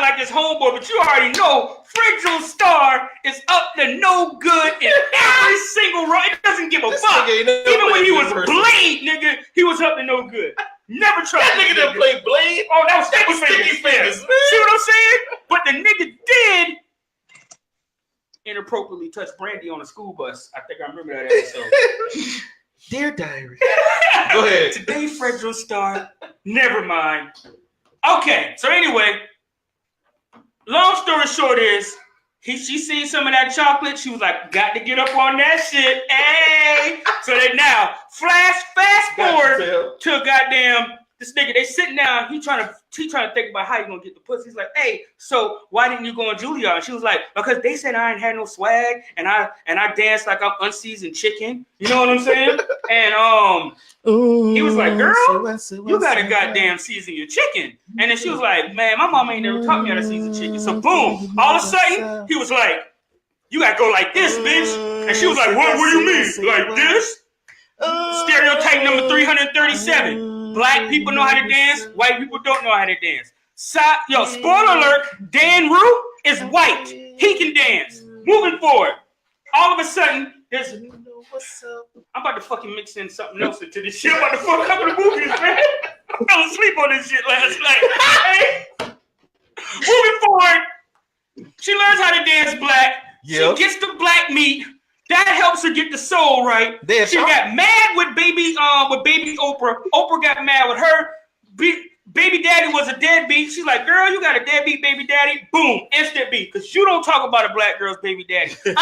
like his homeboy, but you already know Frederick Starr is up to no good in every single role. It doesn't give a fuck. Even when he was Blade, nigga, he was up to no good. Never tried. That nigga didn't play Blade. Oh, that was Sticky Fingers. Man. See what I'm saying? But the nigga did inappropriately touch Brandy on a school bus. I think I remember that episode. Dear Diary. Go ahead. Today, Frederick Starr. Never mind. Okay, so anyway, long story short is, she seen some of that chocolate. She was like, got to get up on that shit. Hey! So that now, fast forward to goddamn, this nigga, they sitting down, he trying to think about how you gonna get the pussy. He's like, hey, so why didn't you go on Juilliard? And she was like, because they said I ain't had no swag, and I danced like I'm unseasoned chicken. You know what I'm saying? And he was like, girl, you gotta goddamn season your chicken. And then she was like, man, my mom ain't never taught me how to season chicken. So boom, all of a sudden, he was like, you gotta go like this, bitch. And she was like, what do you mean? Like this? Stereotype number 337. Black people know how to dance. White people don't know how to dance. Spoiler alert, Dan Rue is white. He can dance. Moving forward. All of a sudden, I'm about to fucking mix in something else into this shit. I'm about to fuck a couple of movies, man. I fell asleep on this shit last night. Moving forward, she learns how to dance black. Yep. She gets the black meat. That helps her get the soul right. She got mad with baby Oprah. Oprah got mad with her. Baby daddy was a deadbeat. She's like, girl, you got a deadbeat baby daddy. Boom, instant beat. Because you don't talk about a black girl's baby daddy. Bitch.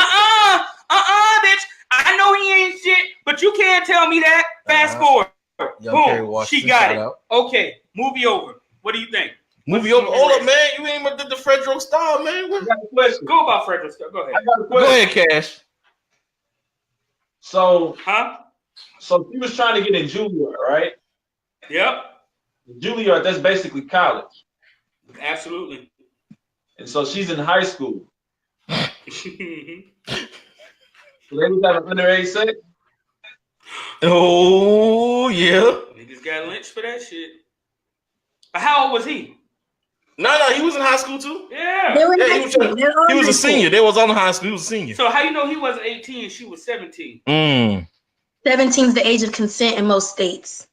I know he ain't shit, but you can't tell me that. Fast forward. Boom, she got it. Okay, movie over. What do you think? Movie over. Hold up, man. You ain't even did the Frederick Starr, man. Go about Frederick Starr. Go ahead. Go ahead, Cash. So she was trying to get in Juilliard, right? Yep. Juilliard, that's basically college. Absolutely. And so she's in high school. So they was having underage sex? Oh, yeah. Niggas got lynched for that shit. But how old was he? No, he was in high school too. Yeah. He was a senior. They was on high school. He was a senior. So how you know he wasn't 18 and she was 17? 17 is the age of consent in most states.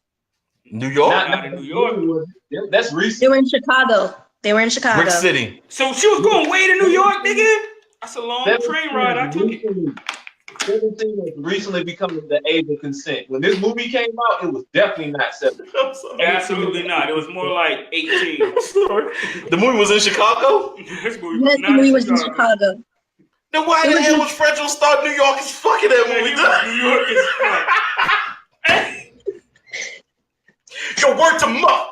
New York? Not in New York. That's recent. They were in Chicago. Brick City. So she was going way to New York, nigga? That's a long train ride. I took it. 17 has recently become the age of consent. When this movie came out, it was definitely not 17. Absolutely not. It was more like 18. The movie was in Chicago? This movie was in Chicago. Then why the hell was Frederick Starr New York is fucking that movie? New York is fuck. Yo, word to muck.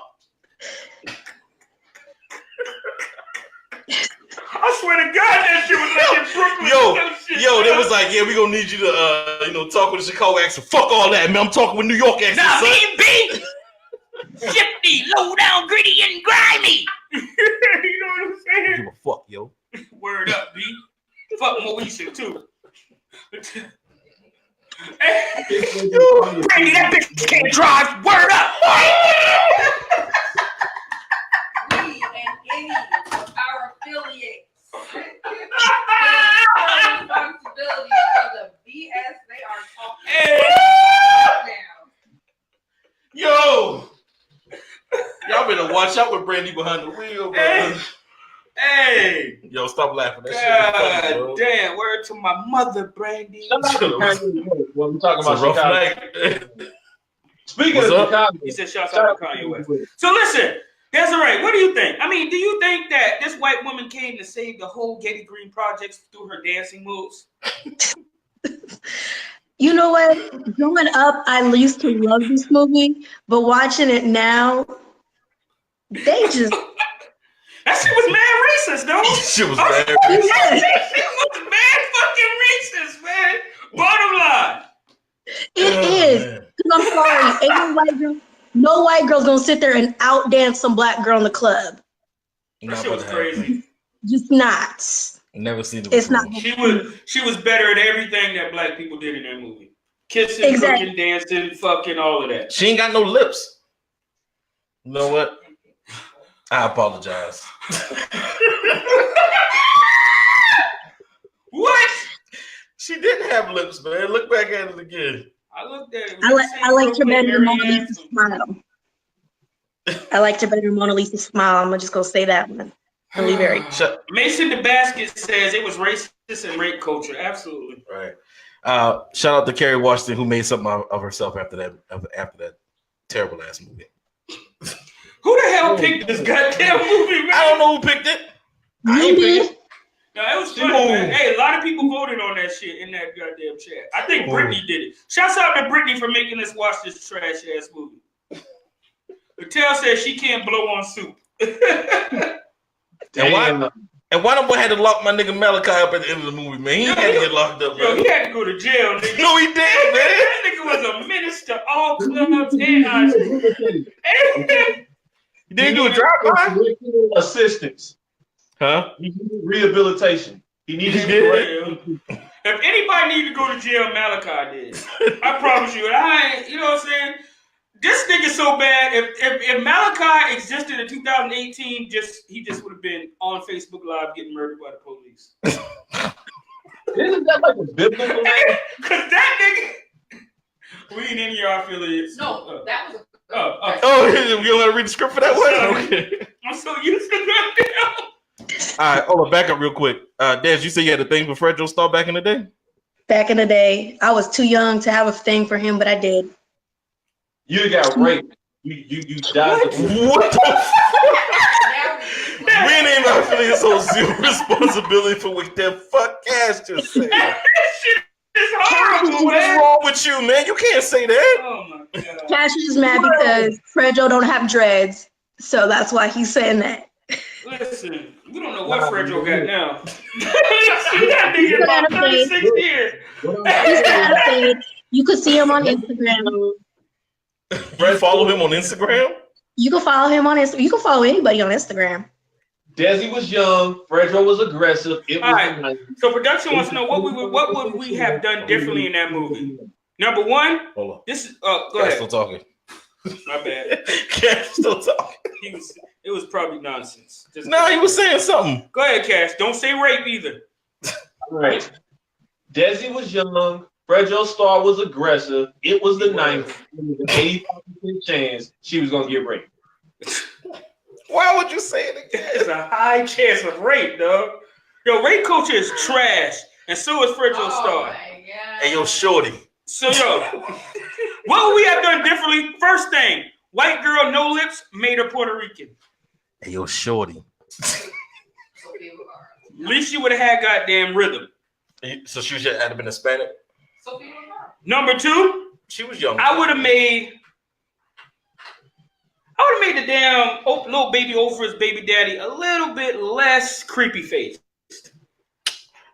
like, yeah, we gonna need you to, talk with the Chicago accent. Fuck all that, man. I'm talking with New York accent. Nah, son. me and B. Shifty, low down, gritty, and grimy. You know what I'm saying? Give a fuck, yo. Word up, B. Fuck Moesha too. Brandy, that bitch can't drive. Word up. We and any of our affiliates take responsibility for the BS they are talking about now. Yo, y'all better watch out with Brandy behind the wheel, bro. Hey. Yo, stop laughing. That shit is funny, bro. Damn, word to my mother, Brandy. When we're talking It's a about rough Chicago. night. Speaking What's of up? Chicago, He said, "Shout out to Kanye West." So listen, Desiree, what do you think? I mean, do you think that this white woman came to save the whole Getty Green projects through her dancing moves? You know what? Growing up, I used to love this movie, but watching it now, they just That shit was mad racist, though. Shit was bad. That shit was mad fucking racist, man. Bottom line. it is. Because I'm sorry, ain't no white girl's gonna sit there and outdance some black girl in the club. That shit was crazy. Just not. Never seen it. It's before. not. She was better at everything that black people did in that movie. Kissing, Exactly. cooking, dancing, fucking, all of that. She ain't got no lips. You know what? I apologize. What? She didn't have lips, man. Look back at it again. I looked at it. I liked her better than Mona Lisa's smile. I liked her better than Mona Lisa's smile. I'm just gonna say that one. I'll leave it right. Mason the Basket says it was racist and rape culture. Absolutely. Right. Shout out to Kerry Washington who made something of herself after that terrible ass movie. Who the hell picked this goddamn movie, man? I don't know who picked it. You did. No, it was funny, man. Hey, a lot of people voted on that shit in that goddamn chat. I think Brittany did it. Shouts out to Brittany for making us watch this trash ass movie. Patel says she can't blow on soup. And why the boy had to lock my nigga Malachi up at the end of the movie, man? He had to get locked up, Yo, man. he had to go to jail, nigga. No, he did, man. That nigga was a menace to all clubs and high school. He didn't do a drive-by? Assistance. Huh? He needed rehabilitation. He needed If anybody needed to go to jail, Malachi did. I promise you. And I ain't, you know what I'm saying? This nigga so bad. If Malachi existed in 2018, he just would have been on Facebook Live getting murdered by the police. Isn't that like a biblical name? Cause that nigga, we ain't any of our affiliates. No, that was Oh, you want to read the script for that one? Okay. I'm so used to that now. All right, hold on, back up real quick. Des, you said you had a thing for Fredro Starr back in the day? Back in the day, I was too young to have a thing for him, but I did. You got raped. You died. What the fuck? We ain't even affiliates on zero responsibility for what that fuck Cash just said. That shit is horrible, What's man. wrong with you, man? You can't say that. Oh my god. Cash is just mad because Fredro don't have dreads, so that's why he's saying that. Listen, we don't know what Fredro got now. That nigga about 36 years. He's got a fade. You could see him on Instagram. You follow him on Instagram? You can follow him on Instagram. You can follow anybody on Instagram. Desi was young. Fredro was aggressive. It was All right. So production wants to know what would we have done differently in that movie. Number one, Hold on. this is go Cash ahead. still talking. My bad. Cash still talking. It was probably nonsense. No, he was saying something. Go ahead, Cash. Don't say rape either. All right. Desi was young. Fredro Starr was aggressive. It was the 90s. It was an 85% chance she was gonna get raped. Why would you say it again? There's a high chance of rape, dog. Yo, rape culture is trash, and so is Fredro Starr. Hey, yo, shorty. So, yo, what would we have done differently? First thing, white girl, no lips, made her Puerto Rican. Hey, yo, shorty. At least she would have had goddamn rhythm. So she should have been Hispanic? Number two, she was young. I would have made the damn little baby Oprah's baby daddy a little bit less creepy faced.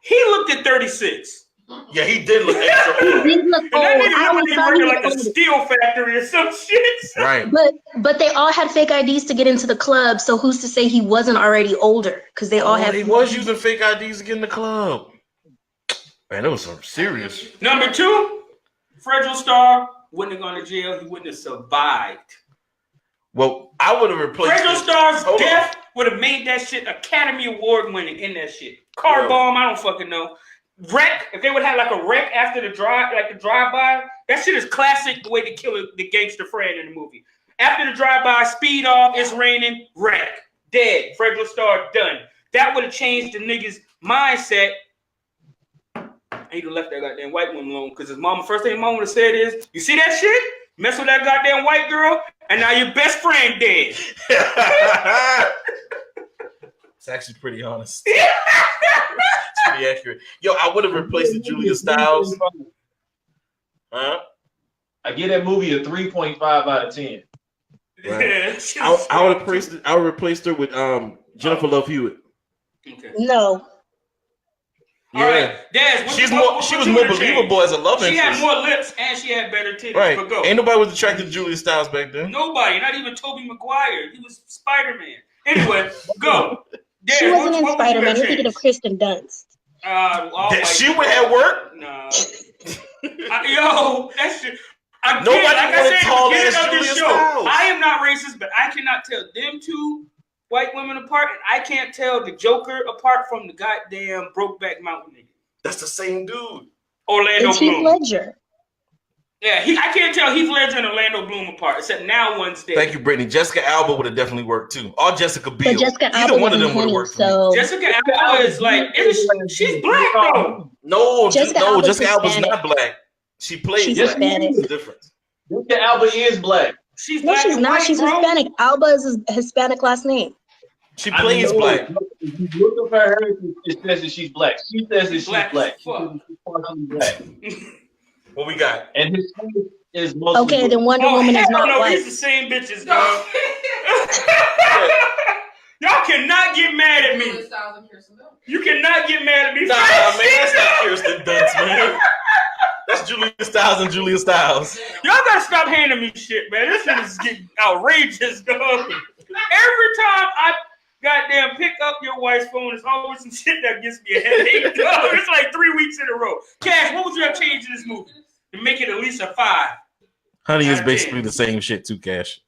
He looked at 36. Yeah, he did look extra He old. did look And old. that nigga I looked always like he thought he working was like a older. steel factory or some shit. Right. But they all had fake IDs to get into the club. So who's to say he wasn't already older? Because they all had. He was using fake IDs to get in the club. Man, that was some serious. Number 2, Fredro Starr wouldn't have gone to jail. He wouldn't have survived. Well, I would have replaced Fredro it. Starr's Hold on. death would have made that shit Academy Award winning in that shit. Car Yeah. bomb, I don't fucking know. Wreck, if they would have like a wreck after the drive, like the drive-by, that shit is classic the way to kill the gangster friend in the movie. After the drive-by, speed off, it's raining, wreck, dead. Fredro Starr, done. That would have changed the nigga's mindset. He'd have left that goddamn white woman alone because his mama, first thing his mama would have said is, you see that shit? Mess with that goddamn white girl, and now your best friend dead. It's actually pretty honest. It's pretty accurate. Yo, I would have replaced the Julia Stiles. Huh? I give that movie a 3.5 out of 10. Right. I would have replaced her with Jennifer Love Hewitt. Okay. No. All right, Daz, she was more believable as a love interest. She had more lips and she had better titties. Right. But go. Ain't nobody was attracted to Julia Stiles back then. Nobody, not even Tobey Maguire. He was Spider-Man. Anyway, go. Daz, She wasn't in Spider-Man. You're thinking of Kristen Dunst. She would have worked? Nah. Yo, that shit. Nobody wanted tall ass of Julia this show. Stiles. I am not racist, but I cannot tell them two white women apart, and I can't tell the Joker apart from the goddamn Brokeback Mountain nigga. That's the same dude. Orlando It's Bloom. Heath Ledger. Yeah, I can't tell Heath Ledger and Orlando Bloom apart, except now one's dead. Thank you, Brittany. Jessica Alba would have definitely worked too. Or Jessica Biel. But Jessica Either Alba one of them wasn't would have Henny, worked. so Jessica Alba is like, she's black though. No, Jessica Jessica Alba's Alba's not black. She plays. She's black. Hispanic. There's a difference. Jessica Alba is black. She's No, black she's and not. white, She's bro. Hispanic. Alba is a Hispanic last name. She plays black. If you look up her heritage, it says that she's black. She says that she's Black black. as She fuck. says that she's partially black. What we got? And his face is mostly Okay, black. then Wonder Oh, Woman is hell not no, white. these the same bitches, dog. Y'all cannot get mad at me. You cannot get mad at me. Nah, man, that's not Kirsten Dunst, man. That's Julia Stiles and Julia Stiles. Y'all gotta stop handing me shit, man. This shit is getting outrageous, dog. Every time I goddamn pick up your wife's phone, it's always some shit that gives me a headache, dog. It's like 3 weeks in a row. Cash, what would you have changed in this movie to make it at least a 5? Honey is basically the same shit too, Cash.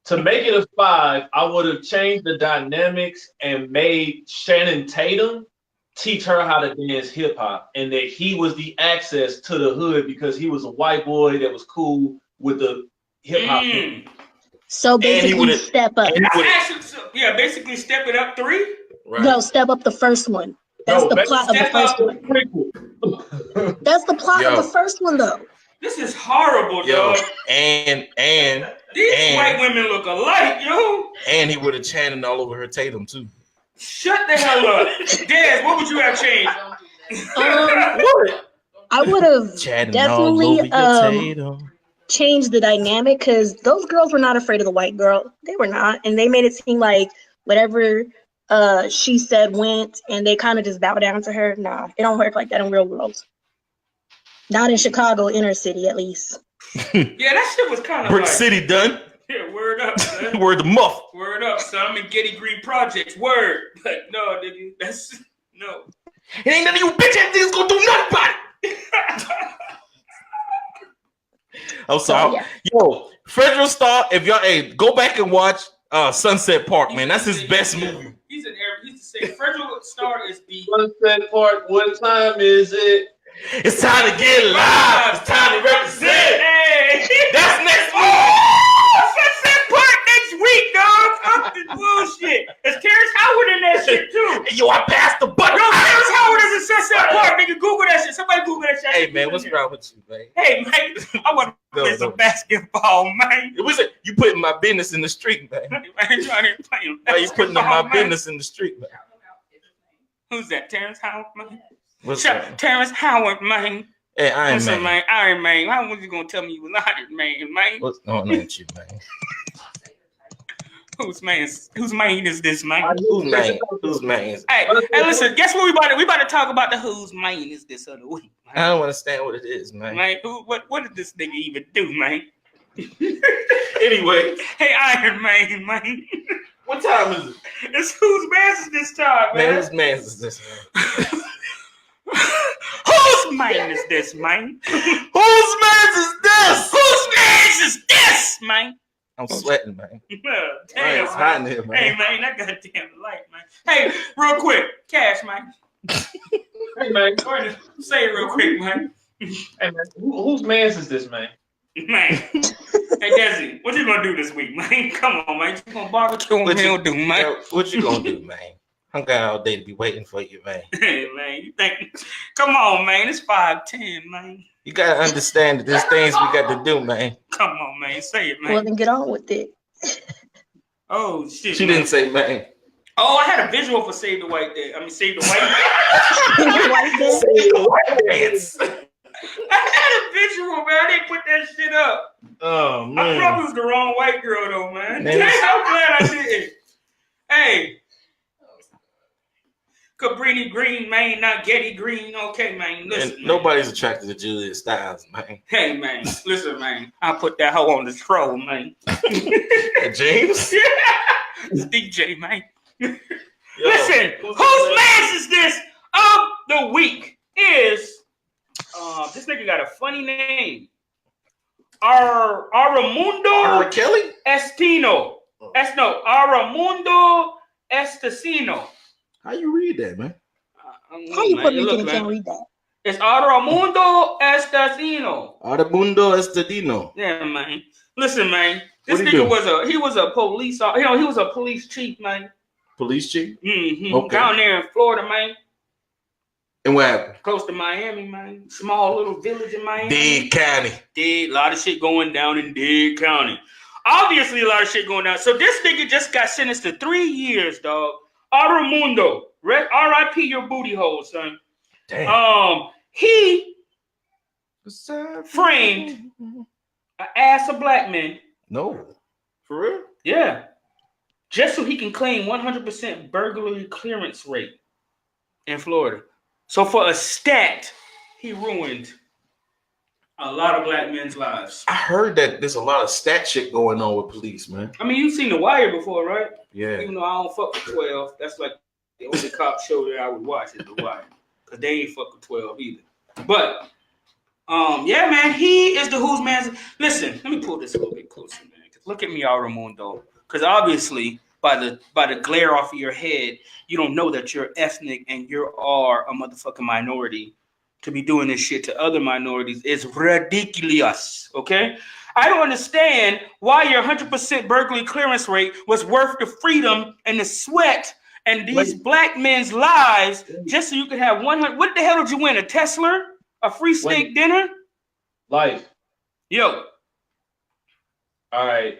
To make it a 5, I would have changed the dynamics and made Shannon Tatum teach her how to dance hip hop, and that he was the access to the hood because he was a white boy that was cool with the hip hop. So basically, step up. Yeah, basically step it up 3. Right. No, step up the first one. That's the plot of the first one. That's the plot of the first one, though. This is horrible, Yo, dog. and These white women look alike, yo. And he would have chanted all over her Tatum too. Shut the hell up. Daz, what would you have changed? I would have definitely changed the dynamic because those girls were not afraid of the white girl. They were not. And they made it seem like whatever she said went, and they kind of just bow down to her. Nah, it don't work like that in real world. Not in Chicago, inner city, at least. Yeah, that shit was kind of Brick like, City done. Yeah, word up, son. Word the muff. Word up, son. I'm in Getty Green Projects. Word. But no, nigga, that's no. It ain't none of you bitch ass niggas gonna do nothing about it. I'm sorry. Yeah. Yo, Fredro Starr, if y'all go back and watch Sunset Park, man. That's his best movie. He's in there. He's the same. Fredro Starr is the Sunset Park, what time is it? It's time to get live. It's time to represent. Hey, that's next week. Sunset Park next week, dog. Fuck this bullshit. Is Terrence Howard in that shit too? Yo, I passed the button. Yo, Terrence Howard is in Sunset Park. Nigga, Google that shit. Somebody Google that shit. Hey man, what's wrong with you, man? Hey man, I want to play some basketball, man. You putting my business in the street, man. Why you putting my business in the street, man? Who's that? Terrence Howard, man? What's that? Terrence Howard, man. Hey, Iron What's Man. up, man? Iron Man. How was you gonna tell me you was Iron Man, man? What's going on with you, man? Whose man is this, man? Whose man? Whose man? Hey, listen. Guess what we about to talk about the whose man is this of the week. Man. I don't understand what it is, man. Man, what did this nigga even do, man? Anyway, hey, Iron Man, man. What time is it? It's whose man is this time, man? Man, whose man is this? Whose man is this, man? Whose man is this? Whose man is this, man? I'm sweating, man. Damn, it's hot in here, man. Hey, man, that goddamn light, man. Hey, real quick, Cash, man. Hey, man. Say it real quick, man. Hey, man. Whose man's is this, man? Man. Hey, Desi, what you gonna do this week, man? Come on, man. You gonna barbecue on me, do, man? Yo, what you gonna do, man? I'm going all day to be waiting for you, man. Hey, man, you think? Come on, man. It's 5:10, man. You gotta understand that there's things we got to do, man. Come on, man. Say it, man. Well, then get on with it. Oh shit. She didn't say, man. Oh, I had a visual for Save the White Day. I mean, Save the White Dance. I had a visual, man. I didn't put that shit up. Oh, man. I probably was the wrong white girl, though, man. Man. I'm glad I did. Hey. Cabrini Green, man, not Getty Green. Okay, man. Listen, man. Nobody's attracted to Julia Stiles, man. Hey, man. Listen, man. I'll put that hoe on the troll, man. James? It's DJ, man. Listen, whose man is this of the week is this nigga got a funny name. Aramundo R. Kelly? Estino. Aramundo Estacino. How you read that, man? How you Puerto Rican and can't read that? It's Aramundo Estacino. Aramundo Estadino. Yeah, man. Listen, man. This What'd he nigga do? was a police, he was a police chief, man. Police chief? Mm-hmm. Okay. Down there in Florida, man. And what happened? Close to Miami, man. Small little village in Miami. Dade County. A lot of shit going down in Dade County. Obviously, a lot of shit going down. So this nigga just got sentenced to 3 years, dog. Aramundo. R.I.P. your booty hole, son. Damn. He framed an ass of black men. No. For real? Yeah. Just so he can claim 100% burglary clearance rate in Florida. So for a stat, he ruined a lot of black men's lives. I heard that there's a lot of stat shit going on with police, man. I mean, you've seen The Wire before, right? Yeah. Even though I don't fuck with 12, that's like the only cop show that I would watch is The Wire. Because they ain't fuck with 12 either. But, yeah, man, he is the whose man's. Listen, let me pull this a little bit closer, man. Look at me, Aramundo. Because obviously, by the glare off of your head, you don't know that you're ethnic and you are a motherfucking minority. To be doing this shit to other minorities is ridiculous, okay? I don't understand why your 100% burglary clearance rate was worth the freedom and the sweat and these black men's lives just so you could have 100. What the hell did you win? A Tesla? A free steak dinner? Life. Yo. All right.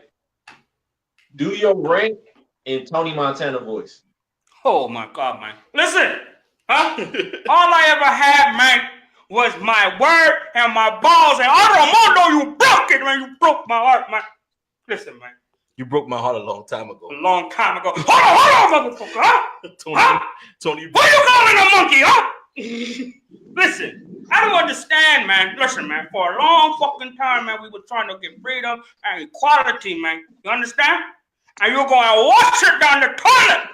Do your rank in Tony Montana voice. Oh my God, man. Listen, huh? All I ever had, man, was my word and my balls. And Aramundo, you broke it, man. You broke my heart, man. Listen, man. You broke my heart a long time ago. A long time ago. Hold on, motherfucker, huh? Tony. What you calling a monkey, huh? Listen, I don't understand, man. Listen, man, for a long fucking time, man, we were trying to get freedom and equality, man. You understand? And you're going to wash it down the toilet.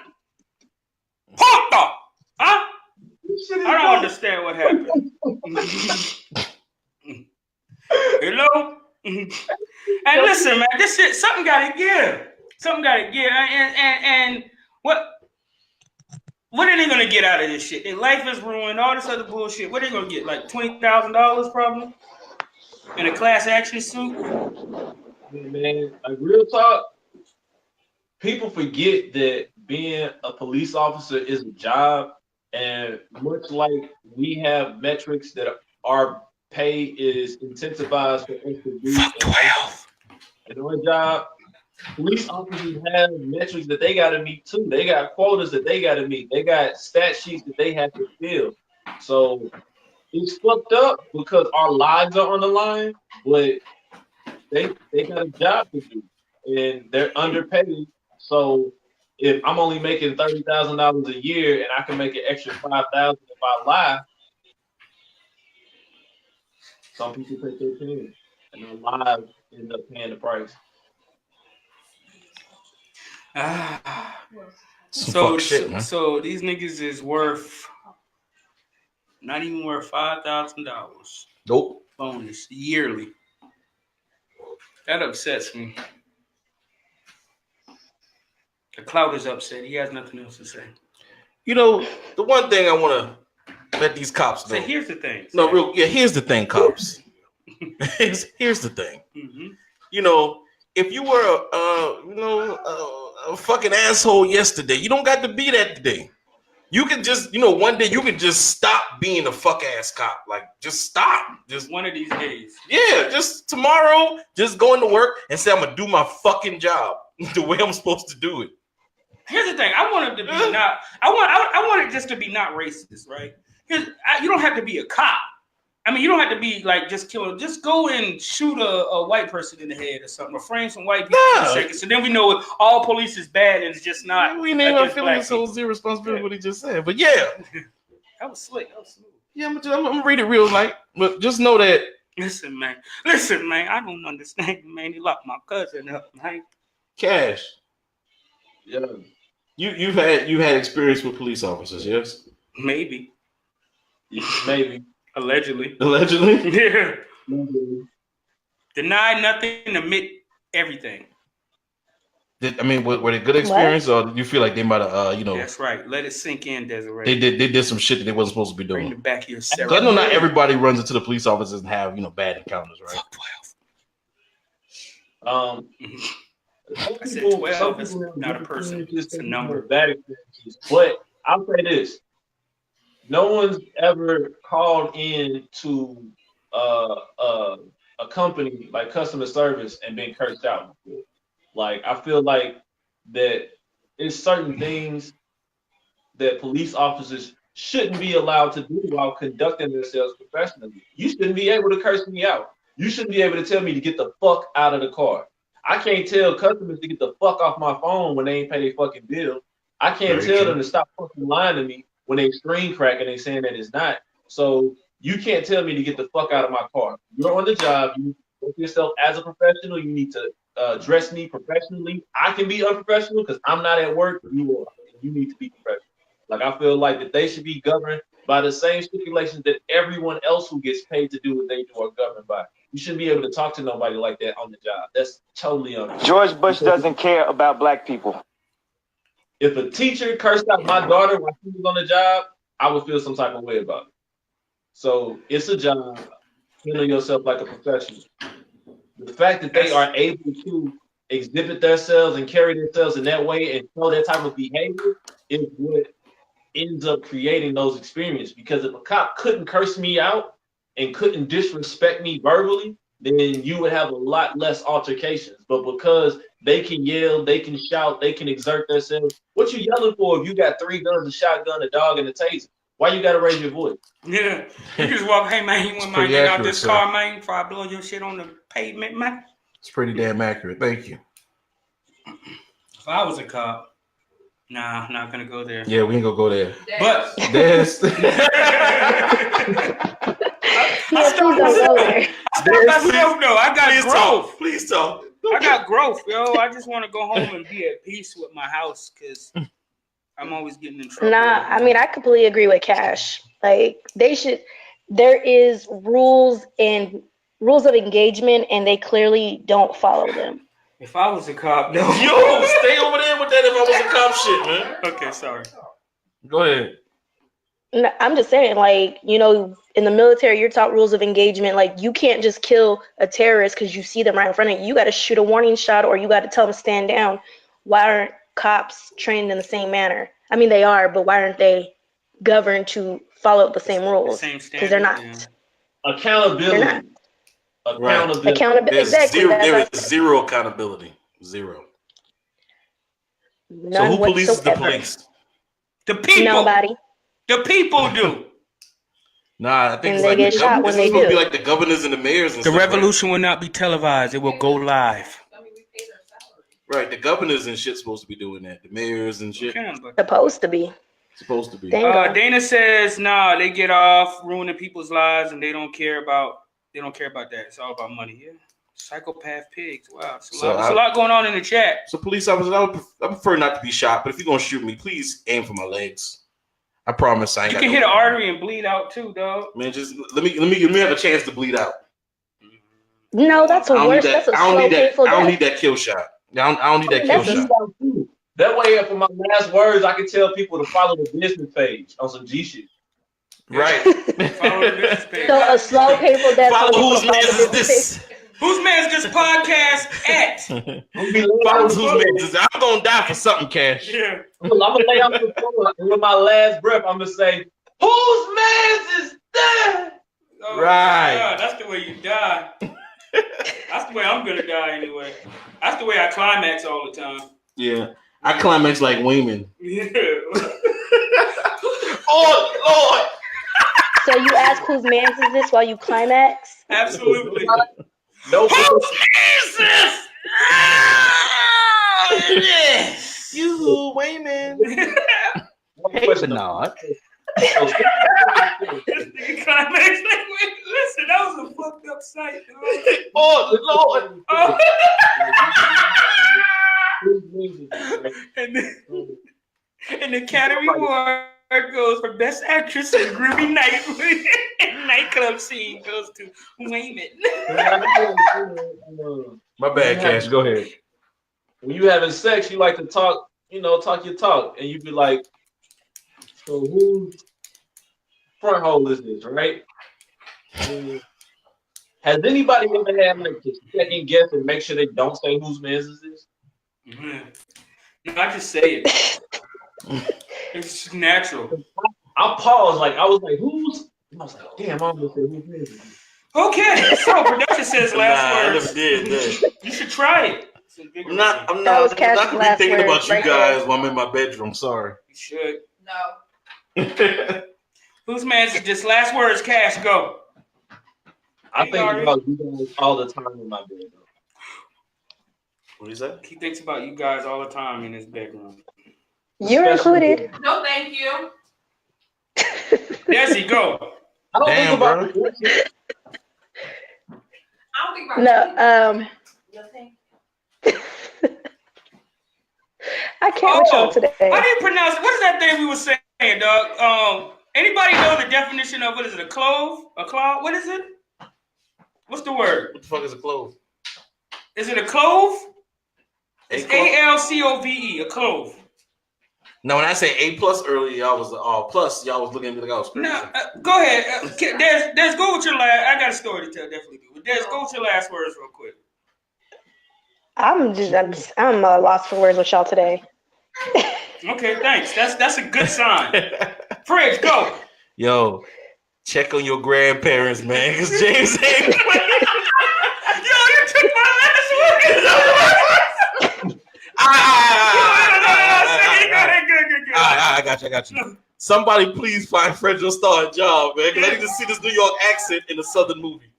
Puta, huh? I don't understand what happened. You know? And listen, man, this shit, something got to give. Something got to give. And what are they going to get out of this shit? Their life is ruined, all this other bullshit. What are they going to get? Like $20,000 probably? In a class action suit? Man, like real talk, people forget that being a police officer is a job. And much like we have metrics that our pay is incentivized for us to do 12. in our job, police officers have metrics that they got to meet too. They got quotas that they got to meet. They got stat sheets that they have to fill. So it's fucked up because our lives are on the line, but they got a job to do, and they're underpaid So if I'm only making $30,000 a year and I can make an extra $5,000 if I lie, some people take their chance, and their lives end up paying the price. So shit, man. so these niggas is not even worth $5,000 Nope. bonus yearly. That upsets me. The cloud is upset. He has nothing else to say. You know, the one thing I want to let these cops know. So here's the thing. Here's the thing, cops. here's the thing. Mm-hmm. You know, if you were a fucking asshole yesterday, you don't got to be that today. You can just, one day you can just stop being a fuck ass cop. Like, just stop. Just one of these days. Yeah, just tomorrow, just go into work and say I'm gonna do my fucking job the way I'm supposed to do it. Here's the thing. I want it to be I want it just to be not racist, right? You don't have to be a cop. I mean, you don't have to be like just killing. Just go and shoot a white person in the head or something, or frame some white people for a second. So then we know all police is bad and it's just not. We name our feelings so zero responsibility what he just said. But yeah, that was slick. That was smooth. Yeah, I'm gonna read it real light, but just know that. Listen, man. I don't understand, man. He locked my cousin up, man. Cash. Yeah. You've had experience with police officers, yes? Maybe. Maybe. Allegedly. Yeah. Deny nothing, admit everything. Were they good experience, or did you feel like they might have, That's right. Let it sink in, Desiree. They did some shit that they wasn't supposed to be doing. Bring the back of your Because I know not everybody runs into the police officers and have bad encounters, right? Fuck 12. I said 12. It's not a person. It's a number. Bad experiences. But I'll say this: no one's ever called in to a company like customer service and been cursed out before. Like, I feel like that it's certain things that police officers shouldn't be allowed to do while conducting themselves professionally. You shouldn't be able to curse me out. You shouldn't be able to tell me to get the fuck out of the car. I can't tell customers to get the fuck off my phone when they ain't pay their fucking bill. I can't tell them to stop fucking lying to me when they screen crack and they saying that it's not. So you can't tell me to get the fuck out of my car. You're on the job. You look yourself as a professional. You need to dress me professionally. I can be unprofessional because I'm not at work. You are. You need to be professional. Like, I feel like that they should be governed by the same stipulations that everyone else who gets paid to do what they do are governed by. You shouldn't be able to talk to nobody like that on the job. That's totally unfair. George Bush doesn't care about black people. If a teacher cursed out my daughter while she was on the job, I would feel some type of way about it. So it's a job. Handle yourself like a professional. The fact that they are able to exhibit themselves and carry themselves in that way and show that type of behavior is what ends up creating those experiences. Because if a cop couldn't curse me out and couldn't disrespect me verbally, then you would have a lot less altercations. But because they can yell, they can shout, they can exert themselves. What you yelling for if you got 3 guns, a shotgun, a dog, and a taser? Why you gotta raise your voice? Yeah. You just walk, hey man, you want to get out this car, man, before I blow your shit on the pavement, man? It's pretty damn accurate. Thank you. If I was a cop, nah, I'm not gonna go there. Yeah, we ain't gonna go there. But Des. I got growth. Please talk. I got growth, yo. I just want to go home and be at peace with my house because I'm always getting in trouble. Nah, I mean, I completely agree with Cash. Like, there is rules of engagement, and they clearly don't follow them. If I was a cop, no. Yo, stay over there with that if I was a cop shit, man. Okay, sorry. Go ahead. No, I'm just saying, like, in the military, you're taught rules of engagement. Like, you can't just kill a terrorist because you see them right in front of you. You got to shoot a warning shot, or you got to tell them to stand down. Why aren't cops trained in the same manner? I mean, they are, but why aren't they governed to follow the same rules? Because they're not. Yeah. Accountability. They're not. Accountability. Accountability. Exactly. There is zero accountability. Zero. None so who polices the whatsoever. police? The people. Nobody. The people do. Nah, I think And it's they like get shot when they supposed to do. be like the governors and the mayors and The stuff, revolution will not be televised. It will go live. Right, the governors and shit supposed to be doing that. The mayors and shit. Supposed to be. Supposed to be. Dana says, nah, they get off ruining people's lives and they don't care about that. It's all about money. Yeah. Psychopath pigs. Wow. It's a lot going on in the chat. So police officers, I prefer not to be shot, but if you're gonna shoot me, please aim for my legs. I promise I ain't. You can hit an artery and bleed out too, dog. Man, just let me have a chance to bleed out. No, that's a worse. That's a slow, painful death. I don't need that kill shot. I don't need that kill shot. That way, for my last words, I can tell people to follow the business page on some G shit. Right. Follow the business page. So a slow, painful death. Follow whose man is this? Whose man's this podcast at? Follow whose man is this? I'm gonna die for something, Cash. Yeah. I'm gonna lay on the floor and with my last breath, I'm gonna say, "Whose man's is that?" Oh, right. God, that's the way you die. That's the way I'm gonna die anyway. That's the way I climax all the time. Yeah. I climax like Wayman. Yeah. Oh Lord. So you ask whose man's is this while you climax? Absolutely. No. Whose is this? Yes. You Wayman. Hey, Bernard. Climax. Listen, that was a fucked up sight, dog. Oh Lord. Oh. And the Academy Award goes for Best Actress in Groovy Nightclub scene goes to Wayman. My bad, Cash. Go ahead. When you having sex, you like to talk your talk, and you be like, "So whose front hole is this, right?" Has anybody ever had like to second guess and make sure they don't say whose man's is this? No, I just say it. It's just natural. I paused, I was like, "Who's?" I was like, "Damn, I'm gonna say whose man's is this." Okay, so production says last words. I never did. You should try it. I'm not was Cash's gonna be last thinking word about you right guys there. while I'm in my bedroom. Sorry. You should. No. Whose man's is just last words? Cash, go. I think about you guys all the time in my bedroom. What is that? He thinks about you guys all the time in his bedroom. You're included. No, thank you. Desi, go. I don't Damn, think about bro. I don't think about No, No, thank I can't with y'all today. How do you pronounce it? What is that thing we were saying, dog? Anybody know the definition of what is it? A clove? A clove? What is it? What's the word? What the fuck is a clove? Is it a clove? It's A clove? ALCOVE, a clove. No, when I say A+ earlier, y'all was plus. Y'all was looking at me like I was crazy. No, go ahead. Des, go with your last. I got a story to tell. Definitely do. But Des, go with your last words real quick. I'm lost for words with y'all today. Okay, thanks. That's a good sign. Fridge, go. Yo, check on your grandparents, man, because James ain't playing. Yo, you took my last word. I got you. Somebody please find Fredro Starr a job, man, because I need to see this New York accent in a Southern movie.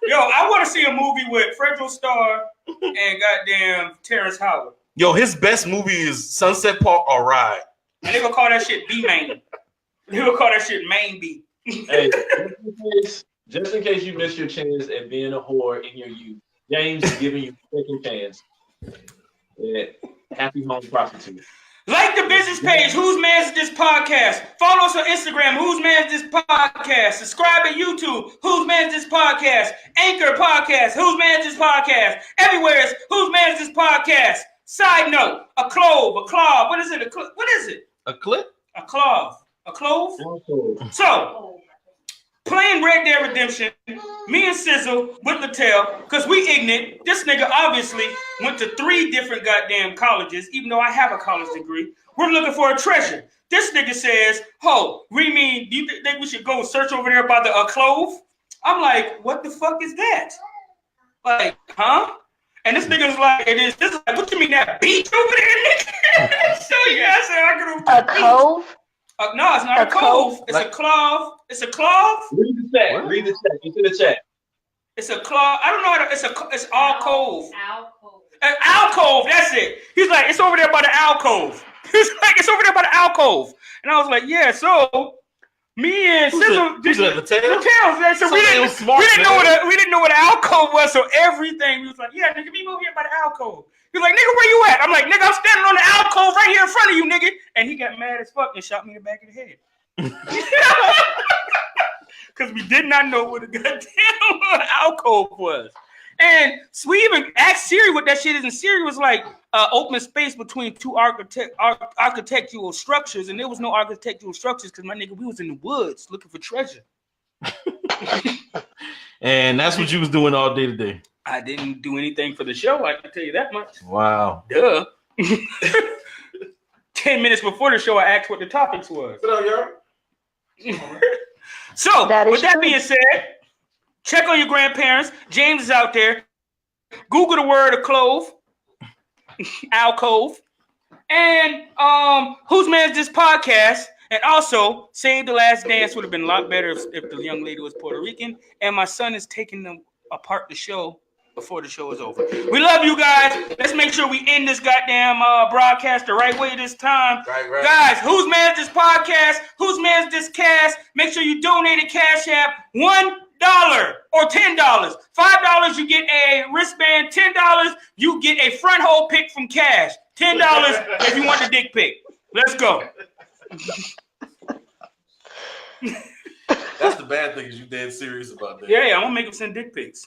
Yo, I want to see a movie with Fredro Starr and goddamn Terrence Howard. Yo, his best movie is Sunset Park or Ride. And they gonna call that shit B-Main. They gonna call that shit Main B. Hey, just in case you missed your chance at being a whore in your youth, James is giving you a second chance. Yeah. Happy home prostitute. Like the business page, Whose Man's Is This Podcast. Follow us on Instagram, Whose Man's Is This Podcast. Subscribe at YouTube, Whose Man's Is This Podcast. Anchor Podcast, Whose Man's Is This Podcast. Everywhere is Whose Man's Is This Podcast. Side note, a clove, a clove. What is it? What is it? A clip? A clove. A clove? So, playing Red Dead Redemption, me and Sizzle with Latel, because we ignorant. This nigga obviously went to 3 different goddamn colleges, even though I have a college degree. We're looking for a treasure. This nigga says, "Ho, do you think we should go and search over there by the clove?" I'm like, what the fuck is that? Like, huh? And this nigga's like, this is like, what you mean that beach over there, nigga? So yeah, I said I go to a cove. No, it's not a cove. It's like, a clove. It's a clove. Read the chat. What? Read the chat. It's in the chat. It's a clove. I don't know. It's all cove. Alcove. Alcove. alcove. That's it. He's like, it's over there by the alcove. He's like, it's over there by the alcove. And I was like, yeah. So me and Sizzle, Who's that? Mateo? man. So we didn't know what an alcove was. So everything, we was like, yeah, nigga, we move here by the alcove. He was like, nigga, where you at? I'm like, nigga, I'm standing on the alcove right here in front of you, nigga. And he got mad as fuck and shot me in the back of the head. Because we did not know what a goddamn alcove was. And so we even asked Siri what that shit is, and Siri was like, open space between two architectural structures, and there was no architectural structures because my nigga, we was in the woods looking for treasure. And that's what you was doing all day today. I didn't do anything for the show, I can tell you that much. Wow. Duh. 10 minutes before the show, I asked what the topics was. What up, y'all? So, with that being said, check on your grandparents. James is out there. Google the word of clove, alcove, and whose man's this podcast? And also, Save the Last Dance would have been a lot better if the young lady was Puerto Rican. And my son is taking them apart the show before the show is over. We love you guys. Let's make sure we end this goddamn broadcast the right way this time. Right. Guys, whose man's this podcast? Whose man's this cast? Make sure you donate a Cash App. $1 or $10. $5, you get a wristband. $10, you get a front hole pic from Cash. $10 if you want the dick pic. Let's go. That's the bad thing is you dead serious about that. Yeah, I'm gonna make him send dick pics.